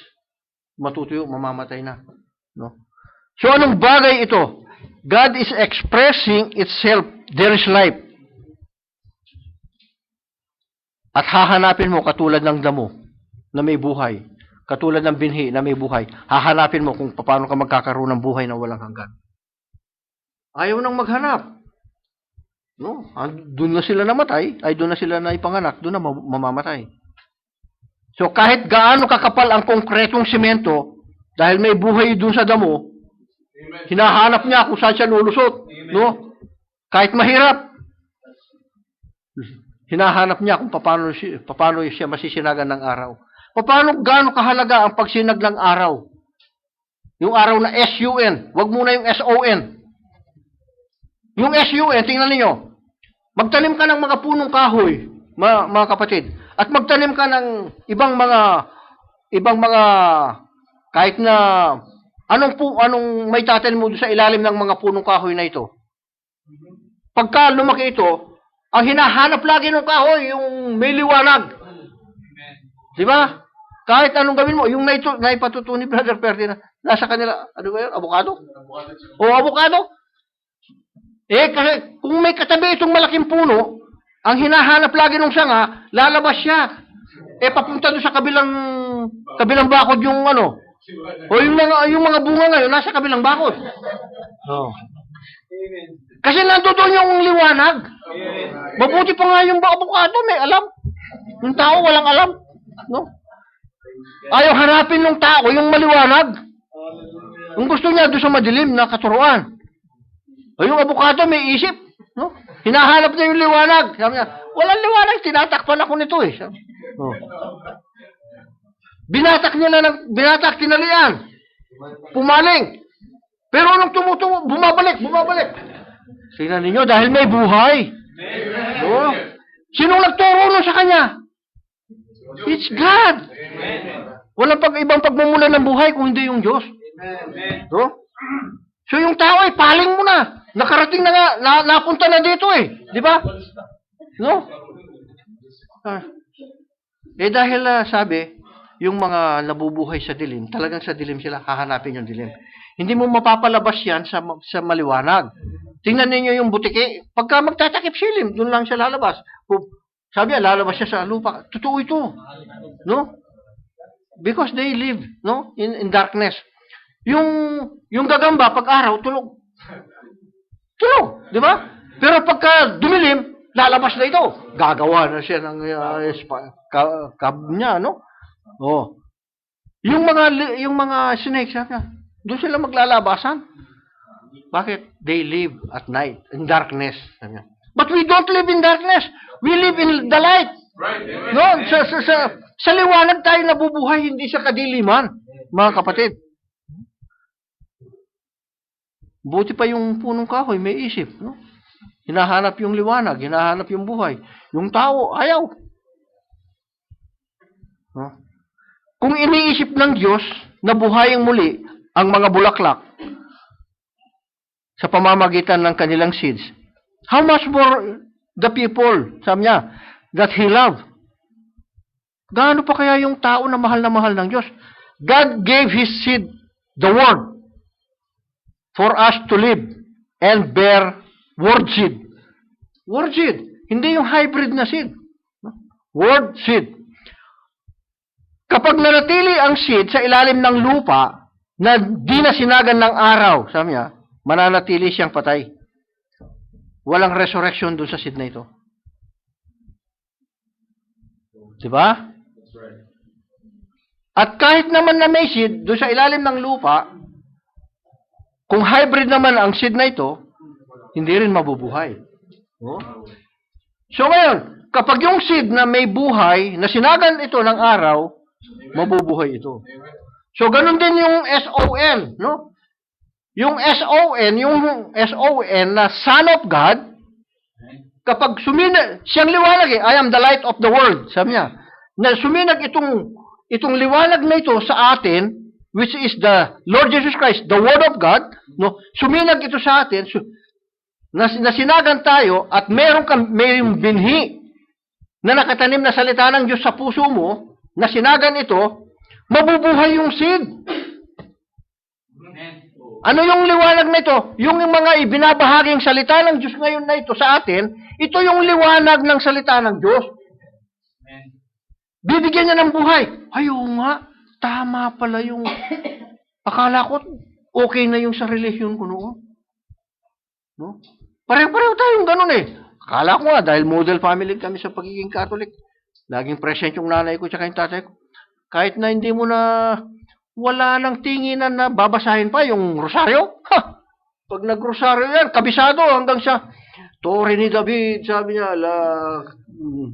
matutuyo, mamamatay na. No? So anong bagay ito? God is expressing itself, there is life. At hahanapin mo katulad ng damo na may buhay, katulad ng binhi na may buhay, hahanapin mo kung paano ka magkakaroon ng buhay na walang hanggan. Ayaw nang maghanap. No? Doon na sila namatay, ay doon na sila naipanganak, doon na mamamatay. So kahit gaano kakapal ang konkretong simento, dahil may buhay doon sa damo, hinahanap niya kung saan siya lulusot. No? Kahit mahirap, hinahanap niya kung paano siya masisinagan ng araw. Paano gaano kahalaga ang pagsinag ng araw? Yung araw na SUN, wag muna yung SON. Yung SUN, tingnan niyo. Magtanim ka ng mga punong kahoy, mga kapatid. At magtanim ka ng ibang mga kahit na anong may tatanim mo sa ilalim ng mga punong kahoy na ito. Pagka lumaki ito, ang hinahanap lagi ng kahoy, yung may liwanag. Di ba? Kahit anong gawin mo, yung naipatuto ni Brother Ferdinand, nasa kanila, ano ba yun? Avocado? O avocado? Kasi kung may katabi itong malaking puno, ang hinahanap lagi ng sanga, lalabas siya. Papunta doon sa kabilang bakod yung ano. O yung mga bunga ngayon, nasa kabilang bakod. Oh. Kasi nandoon yung liwanag. Mabuti pa nga yung avocado, may alam. Yung tao walang alam. No? Ayaw harapin ng tao yung maliwanag. Kung gusto niya doon sa madilim na katuruan. O yung avocado may isip. No? Hinahanap niya yung liwanag. Sabi niya, walang liwanag, tinatakpan ako nito eh. Oh. Binatak, tinalian. Pumaling. Pero nung tumutungo, bumabalik. Tingnan ninyo, dahil may buhay. No? Sinong nagturo sa kanya? It's God. Walang ibang pagmumulan ng buhay kung hindi yung Diyos. No? So yung tao ay paling mo na. Nakarating na nga, napunta na dito eh. Di ba? No? Dahil sabi, yung mga nabubuhay sa dilim, talagang sa dilim sila, hahanapin yung dilim. Hindi mo mapapalabas yan sa maliwanag. Tingnan ninyo yung butiki. Pagka magtatakip silim, doon lang siya lalabas. Sabi niya, lalabas siya sa lupa. Totoo ito. No? Because they live, no? In darkness. Yung gagamba, pag araw, tulog. Tulog, di ba? Pero pagka dumilim, lalabas na ito. Gagawa na siya ng cab niya, no? Oh. Yung mga snakes, doon sila maglalabasan. Bakit? They live at night, in darkness. But we don't live in darkness. We live in the light. Right. No, sa liwanag tayo nabubuhay, hindi sa kadiliman, mga kapatid. Buti pa yung punong kahoy, may isip. No? Hinahanap yung liwanag, hinahanap yung buhay. Yung tao, ayaw. No? Kung iniisip ng Diyos na buhayin muli ang mga bulaklak sa pamamagitan ng kanilang seeds, how much more the people, sabi niya, that He loved. Gaano pa kaya yung tao na mahal ng Diyos? God gave His seed, the Word, for us to live and bear word seed. Word seed. Hindi yung hybrid na seed. Word seed. Kapag nanatili ang seed sa ilalim ng lupa na di nasinagan ng araw, sabi niya, mananatili siyang patay. Walang resurrection dun sa seed na ito. Diba? At kahit naman na may seed, dun sa ilalim ng lupa, Kung hybrid naman ang seed na ito, hindi rin mabubuhay. No? So ngayon, kapag yung seed na may buhay, na sinagan ito ng araw, mabubuhay ito. So ganun din yung SON, no? Yung SON na Son of God, kapag siyang liwanag I am the light of the world, sabi niya, na suminag itong liwanag na ito sa atin, which is the Lord Jesus Christ, the Word of God, no? Suminag ito sa atin, nasinagan tayo at mayroong binhi na nakatanim na salita ng Diyos sa puso mo, nasinagan ito, mabubuhay yung seed. Ano yung liwanag na ito? Yung mga ibinabahaging salita ng Diyos ngayon na ito sa atin, ito yung liwanag ng salita ng Diyos. Bibigyan niya ng buhay. Ay, oo nga, tama pala yung... Akala ko, okay na yung sa relihiyon ko noon. No? Pareho-pareho tayong ganun Akala ko nga, dahil model family kami sa pagiging Catholic, laging present yung nanay ko tsaka yung tatay ko. Kahit na hindi mo na... Wala nang tinginan na babasahin pa yung rosaryo. Pag nagrosaryo yan, kabisado hanggang sa Tore ni David, sabi niya,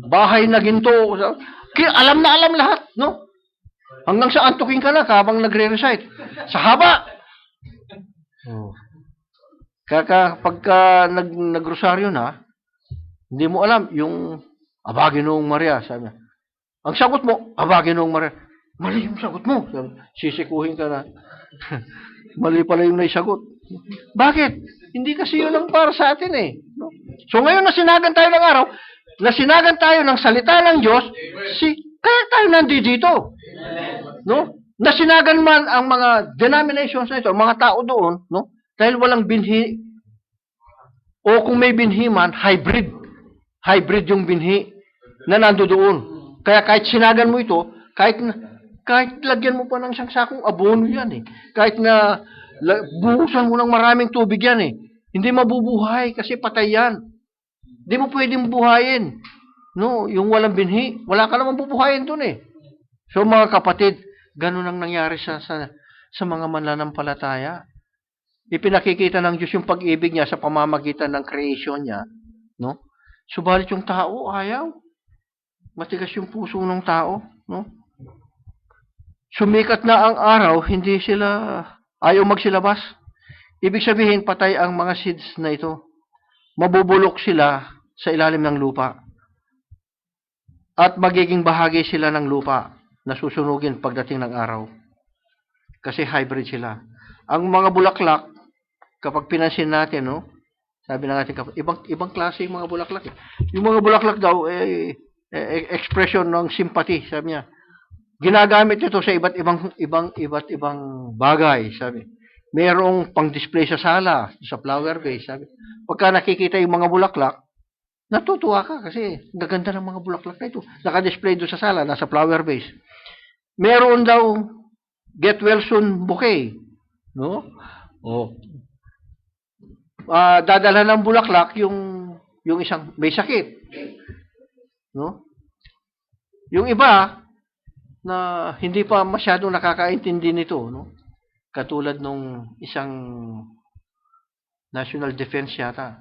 bahay na ginto. Alam na alam lahat, no? Hanggang sa antukin ka na habang nagre-recite. Sa haba. Pagka nagrosaryo na, hindi mo alam yung Aba, Ginoong Maria, sabi niya. Ang sagot mo, Aba, Ginoong Maria. Mali yung sagot mo. Sisikuhin ka na. Mali pala yung naisagot. Bakit? Hindi kasi yun ang para sa atin No? So ngayon nasinagan tayo ng araw, nasinagan tayo ng salita ng Diyos, kaya tayo nandito. No? Nasinagan man ang mga denominations na ito, mga tao doon, no? Dahil walang binhi, o kung may binhi man, hybrid. Hybrid yung binhi na nando doon. Kaya kahit sinagan mo ito, kahit lagyan mo pa ng isang sakong abono yan Kahit na buhusan mo ng maraming tubig yan Hindi mabubuhay kasi patay yan. Hindi mo pwedeng buhayin. No, yung walang binhi, wala ka naman bubuhayin doon So mga kapatid, ganun ang nangyari sa mga mananampalataya. Ipinakikita ng Diyos yung pag-ibig niya sa pamamagitan ng creation niya. No? Subalit yung tao, ayaw. Matigas yung puso ng tao. No? Sumikat na ang araw, hindi sila, ayaw magsilabas. Ibig sabihin, patay ang mga seeds na ito. Mabubulok sila sa ilalim ng lupa. At magiging bahagi sila ng lupa na susunugin pagdating ng araw. Kasi hybrid sila. Ang mga bulaklak, kapag pinansin natin, no? Sabi na natin, ibang klase yung mga bulaklak. Yung mga bulaklak daw, expression ng sympathy, sabi niya. Ginagamit ito sa iba't ibang bagay, sabi. Mayroong pang-display sa sala, sa flower vase, sabi. Pagka nakikita yung mga bulaklak, natutuwa ka kasi gaganda ng mga bulaklak na ito. Naka-display doon sa sala, nasa flower vase. Meron daw get well soon bouquet, no? Dadala ng bulaklak yung isang may sakit, no? Yung iba na hindi pa masyadong nakakaintindi nito, no? Katulad nung isang national defense yata.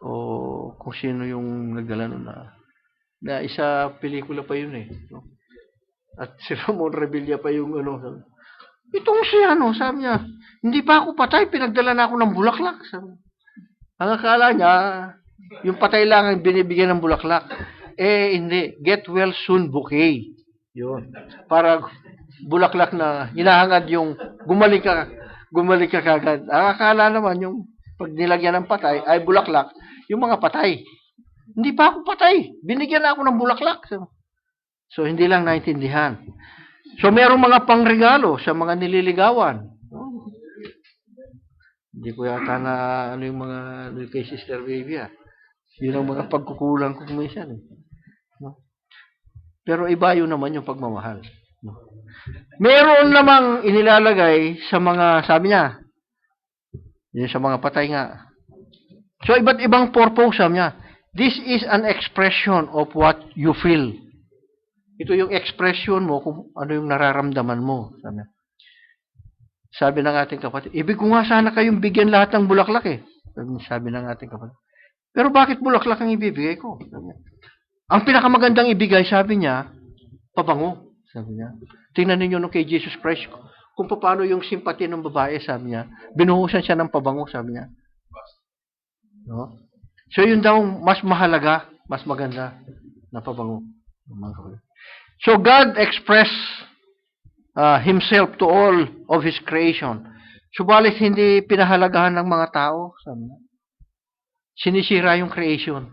O kung sino yung nagdala nun na isa pelikula pa yun no? At si Ramon Revilla pa yung itong sabi niya, hindi pa ako patay, pinagdala na ako ng bulaklak. Sabi. Ang akala niya, yung patay lang ang binibigyan ng bulaklak. Hindi. Get well soon bouquet. Yun. Para bulaklak na hinahangad yung gumaling ka kagad. Ang akala naman yung pag nilagyan ng patay ay bulaklak, yung mga patay. Hindi pa ako patay. Binigyan na ako ng bulaklak. So, hindi lang naintindihan. So, merong mga pangregalo sa mga nililigawan. Hindi ko yata na yung mga kay Sister Baby Yun ang mga pagkukulang ko minsan No? Pero iba yun naman yung pagmamahal. No? Meron namang inilalagay sa mga, sabi niya, yun sa mga patay nga. So, iba't ibang purpose, sabi niya. This is an expression of what you feel. Ito yung expression mo kung ano yung nararamdaman mo. Sabi niya. Sabi ng ating kapatid, ibig ko nga sana kayong bigyan lahat ng bulaklak eh. Sabi ng ating kapatid. Pero bakit bulaklak ang ibibigay ko? Sabi niya. Ang pinakamagandang ibigay, sabi niya, pabango. Sabi niya. Tingnan ninyo nung kay Jesus Christ, kung paano yung simpati ng babae, sabi niya. Binuhusan siya ng pabango, sabi niya. No? So yun daw mas mahalaga, mas maganda na pabango. So God expressed Himself to all of His creation. Subalit hindi pinahalagahan ng mga tao. Sabi niya. Sinisira yung creation.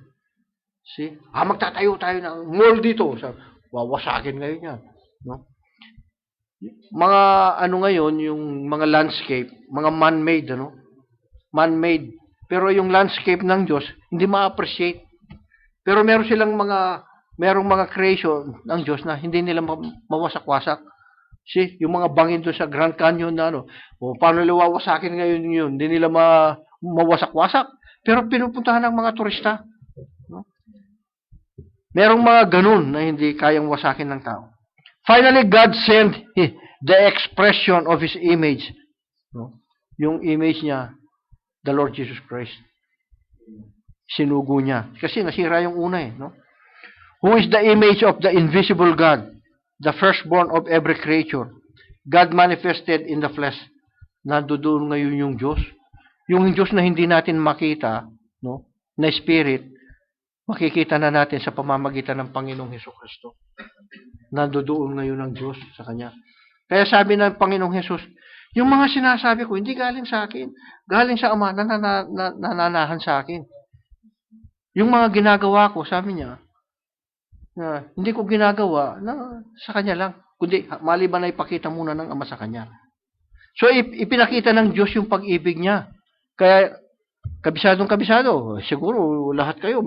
See? Magtatayo tayo ng mall dito. Sabi, wawasakin ngayon yan. No? Mga ano ngayon, yung mga landscape, mga man-made, ano? Man-made. Pero yung landscape ng Diyos, hindi ma-appreciate. Pero merong mga creation ng Diyos na hindi nila mawasak-wasak. See, yung mga bangin doon sa Grand Canyon na ano, paano nila wawasakin ngayon yun? Hindi nila mawasak-wasak. Pero pinupuntahan ng mga turista. No? Merong mga ganun na hindi kayang wasakin ng tao. Finally, God sent the expression of His image. No? Yung image niya, the Lord Jesus Christ. Sinugo niya. Kasi nasira yung una eh. No? Who is the image of the invisible God, the firstborn of every creature. God manifested in the flesh. Nandoon ngayon yung Diyos. Yung Diyos na hindi natin makita, no, na spirit, makikita na natin sa pamamagitan ng Panginoong Hesukristo. Nandoon ngayon ang Diyos sa Kanya. Kaya sabi ng Panginoong Hesus, yung mga sinasabi ko, hindi galing sa akin. Galing sa Ama na nananahan sa akin. Yung mga ginagawa ko, sabi niya, na hindi ko ginagawa na sa Kanya lang. Kundi maliban na ipakita muna ng Ama sa Kanya. So ipinakita ng Diyos yung pag-ibig niya. Kaya kabisado. Siguro lahat kayo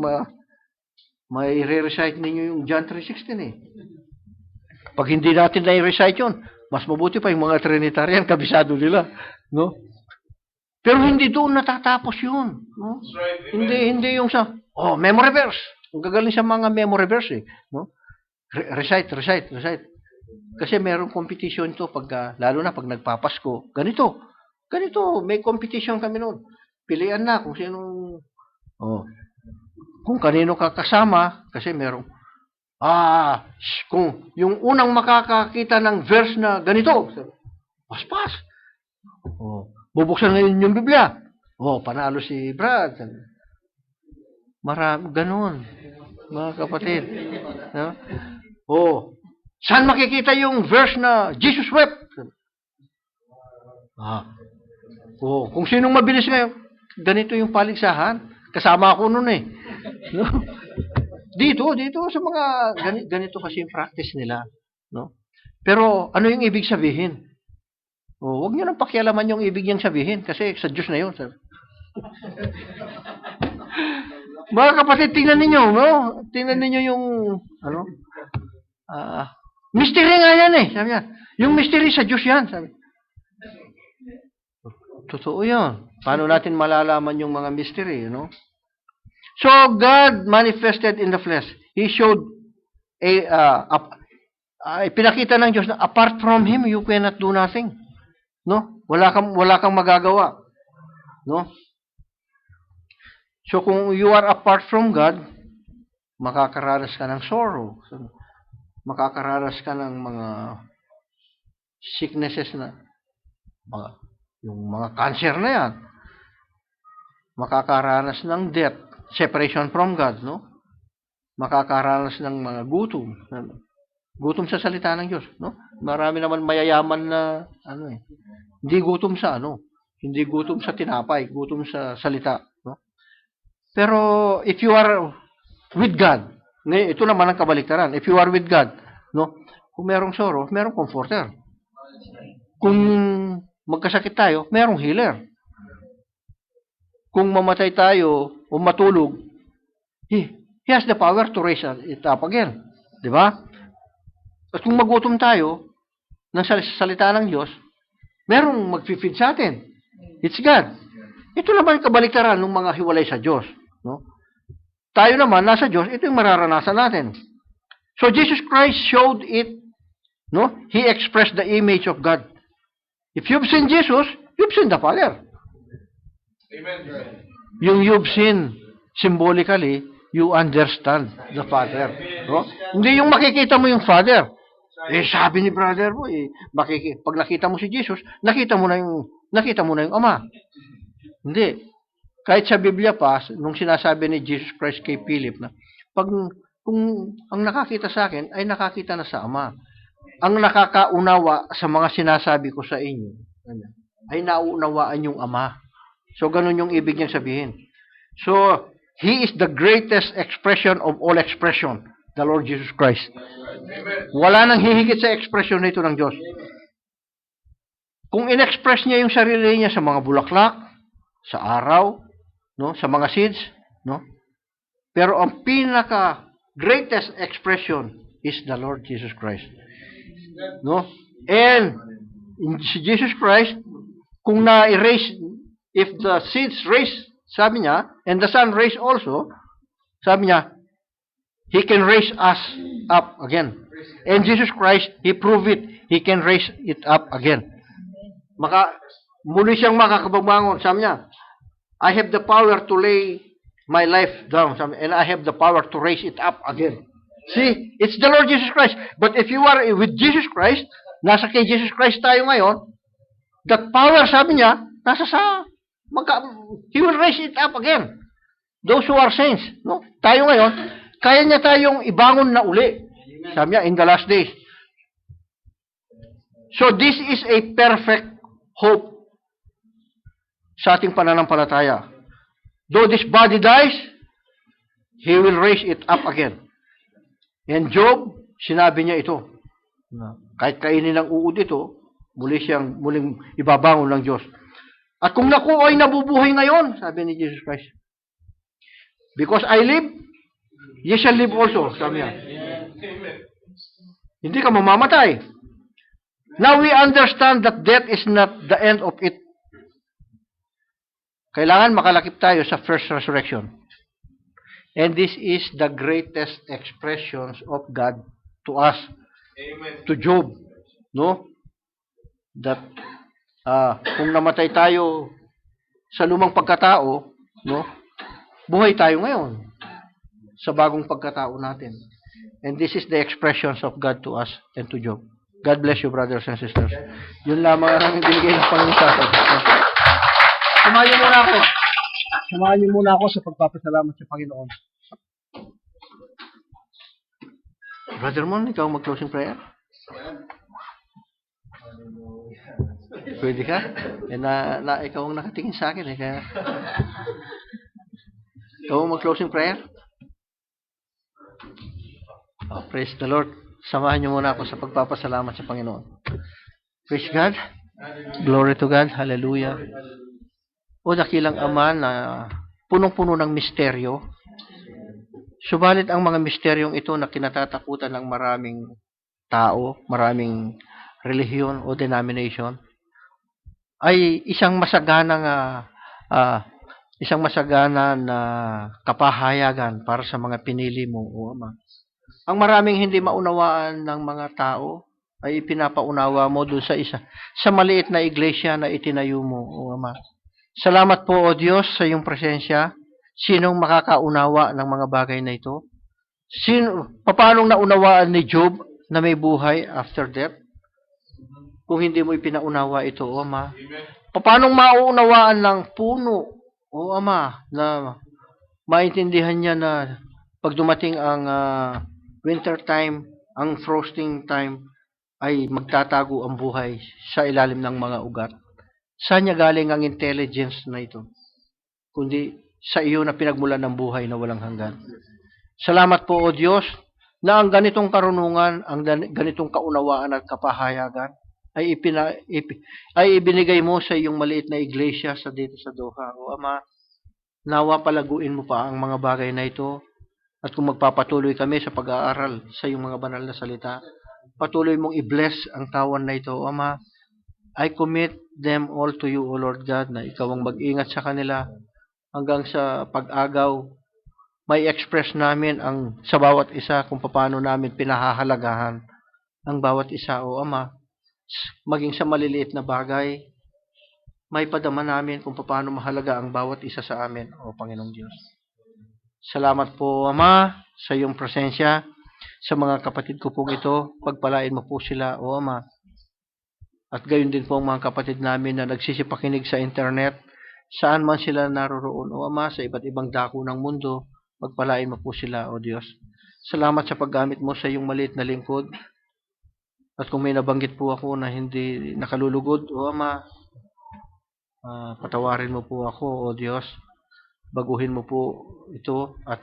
may re-recite ninyo yung John 3:16 eh. Pag hindi natin na-recite yun, mas mabuti pa yung mga Trinitarian, kabisado nila. No? Pero hindi doon natatapos yun. No? Hindi yung sa, memory verse. Ang gagaling sa mga memory verse eh. No? Recite. Kasi merong competition to, lalo na pag nagpapasko. Ganito, may competition kami noon. Pilian na kung sinong, kung kanino kakasama, kasi merong, kung yung unang makakakita ng verse na ganito, paspas. Bubuksan ngayon yung Biblia. Panalo si Brad. Ganun, mga kapatid. No? Saan makikita yung verse na Jesus wept? Kung sinong mabilis ngayon, ganito yung paligsahan. Kasama ako noon eh. No? Dito sa mga ganito kasi yung practice nila, no? Pero ano yung ibig sabihin? Huwag niyo nang pakialaman yung ibig niyang sabihin kasi sa Diyos na 'yon. Mga kapatid, tingnan ninyo, no? Tingnan ninyo yung mystery nga yan eh. Sabi niya, yung mystery sa Diyos yan, sabi. Totoo 'yan. Paano natin malalaman yung mga mystery, no? So God manifested in the flesh. He showed pinakita ng Diyos na apart from Him, you cannot do nothing. No? Wala kang magagawa. No? So kung you are apart from God, makakaranas ka ng sorrow. Makakaranas ka ng mga sicknesses na yung mga cancer na yan. Makakaranas ng death. Separation from God, no? Makakaranas ng mga gutom. Gutom sa salita ng Diyos, no? Marami naman mayayaman na hindi gutom sa hindi gutom sa tinapay, gutom sa salita, no? Pero if you are with God, ito naman ang kabaliktaran. If you are with God, no? Kung merong sorrow, merong comforter. Kung magkasakit tayo, merong healer. Kung mamatay tayo o matulog, He has the power to raise it up again. Di ba? At kung magutom tayo ng salita ng Diyos, merong mag-feed sa atin. It's God. Ito naman kabaliktaran ng mga hiwalay sa Diyos. No? Tayo naman, nasa Diyos, ito yung mararanasan natin. So Jesus Christ showed it. No? He expressed the image of God. If you've seen Jesus, you've seen the Father. Amen. Yung you've seen, symbolically, you understand the Father. No? Hindi yung makikita mo yung Father. Sabi ni brother mo, pag nakita mo si Jesus, nakita mo na yung Ama. Hindi. Kahit sa Biblia pa, nung sinasabi ni Jesus Christ kay Philip na, kung ang nakakita sa akin ay nakakita na sa Ama. Ang nakakaunawa sa mga sinasabi ko sa inyo ay nauunawaan yung Ama. So, ganun yung ibig niyang sabihin. So, He is the greatest expression of all expression, the Lord Jesus Christ. Wala nang hihigit sa expression nito ng Diyos. Kung in-express niya yung sarili niya sa mga bulaklak, sa araw, no, sa mga seeds, no? Pero ang pinaka greatest expression is the Lord Jesus Christ. No? And si Jesus Christ, kung na-erase, if the seeds raise, sabi niya, and the sun raise also, sabi niya, He can raise us up again. And Jesus Christ, He proved it. He can raise it up again. Muli siyang makakabangon. Sabi niya, I have the power to lay my life down, and I have the power to raise it up again. See, it's the Lord Jesus Christ. But if you are with Jesus Christ, nasa kay Jesus Christ tayo ngayon, that power, sabi niya, nasa sa, He will raise it up again. Those who are saints, no? Tayo ngayon, kaya niya tayong ibangon na uli. Sabi niya, in the last days. So this is a perfect hope sa ating pananampalataya. Though this body dies, He will raise it up again. And Job, sinabi niya ito. Kahit kainin ng uod ito, muling ibabangon ng Diyos. At kung naku ay nabubuhay ngayon, sabi ni Jesus Christ, because I live, ye shall live also, sabi niya. Hindi ka mamamatay. Now we understand that death is not the end of it. Kailangan makalakip tayo sa first resurrection. And this is the greatest expressions of God to us. Amen. To Job. No? That kung namatay tayo sa lumang pagkatao, no? Buhay tayo ngayon sa bagong pagkatao natin. And this is the expressions of God to us and to Job. God bless you, brothers and sisters. Yun lamang ang binigay ng Panginoon sa atin. Samahan niyo muna ako sa pagpapasalamat sa Panginoon. Brother Mon, ikaw mag-closing prayer? Pwede ka? Ikaw ang nakatingin sa akin. Kaya... Ikaw mag-closing prayer? Oh, praise the Lord. Samahan niyo muna ako sa pagpapasalamat sa Panginoon. Praise God. Glory to God. Hallelujah. O dakilang Ama na punong-puno ng misteryo. Subalit ang mga misteryong ito na kinatatakutan ng maraming tao, maraming relihiyon o denomination, ay isang masaganang na kapahayagan para sa mga pinili mo, O Ama. Ang maraming hindi maunawaan ng mga tao ay ipinapaunawa mo doon sa maliit na iglesia na itinayo mo, O Ama. Salamat po, O Diyos, sa iyong presensya. Sinong makakaunawa ng mga bagay na ito? Paano naunawaan ni Job na may buhay after death? Kung hindi mo ipinaunawa ito, O Ama. Paano mauunawaan ng puno, O Ama, na maintindihan niya na pag dumating ang winter time, ang frosting time, ay magtatago ang buhay sa ilalim ng mga ugat. Saan niya galing ang intelligence na ito? Kundi sa iyo na pinagmulan ng buhay na walang hanggan. Salamat po, O Diyos, na ang ganitong karunungan, ang ganitong kaunawaan at kapahayagan ay ibinigay mo sa iyong maliit na iglesia dito sa Doha. O Ama, nawa palaguin mo pa ang mga bagay na ito. At kung magpapatuloy kami sa pag-aaral sa iyong mga banal na salita, patuloy mong i-bless ang tawan na ito, O Ama. I commit them all to you, O Lord God, na ikaw ang mag-ingat sa kanila hanggang sa pag-agaw. May express namin sa bawat isa kung paano namin pinahahalagahan ang bawat isa, O Ama. maging sa maliliit na bagay, may padama namin kung paano mahalaga ang bawat isa sa amin, O Panginoong Diyos. Salamat po, Ama, sa iyong presensya, sa mga kapatid ko pong ito. Pagpalain mo po sila, O Ama. At gayon din po ang mga kapatid namin na nagsisipakinig sa internet, saan man sila naroroon, O Ama, sa iba't ibang dako ng mundo, pagpalain mo po sila, O Diyos. Salamat sa paggamit mo sa iyong maliit na lingkod. At kung may nabanggit po ako na hindi nakalulugod, O Ama, patawarin mo po ako, O Diyos. Baguhin mo po ito at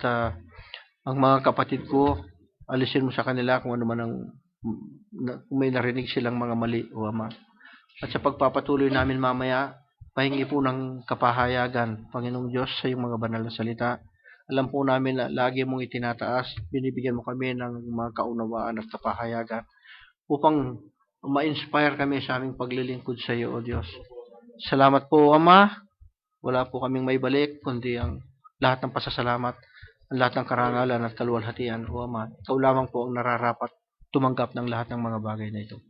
ang mga kapatid ko, alisin mo sa kanila kung ano man kung may narinig silang mga mali, O Ama. At sa pagpapatuloy namin mamaya, pahingi po ng kapahayagan, Panginoong Diyos, sa iyong mga banal na salita. Alam po namin na lagi mong itinataas, binibigyan mo kami ng mga kaunawaan at kapahayagan upang ma-inspire kami sa aming paglilingkod sa iyo, O Diyos. Salamat po, Ama. Wala po kaming may balik, kundi ang lahat ng pasasalamat, ang lahat ng karangalan at kaluwalhatian, O Ama. Ikaw lamang po ang nararapat tumanggap ng lahat ng mga bagay na ito.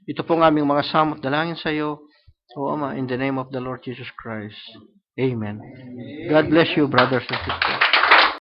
Ito po ang aming mga samot dalangin sa iyo, O Ama, in the name of the Lord Jesus Christ. Amen. God bless you, brothers and sisters.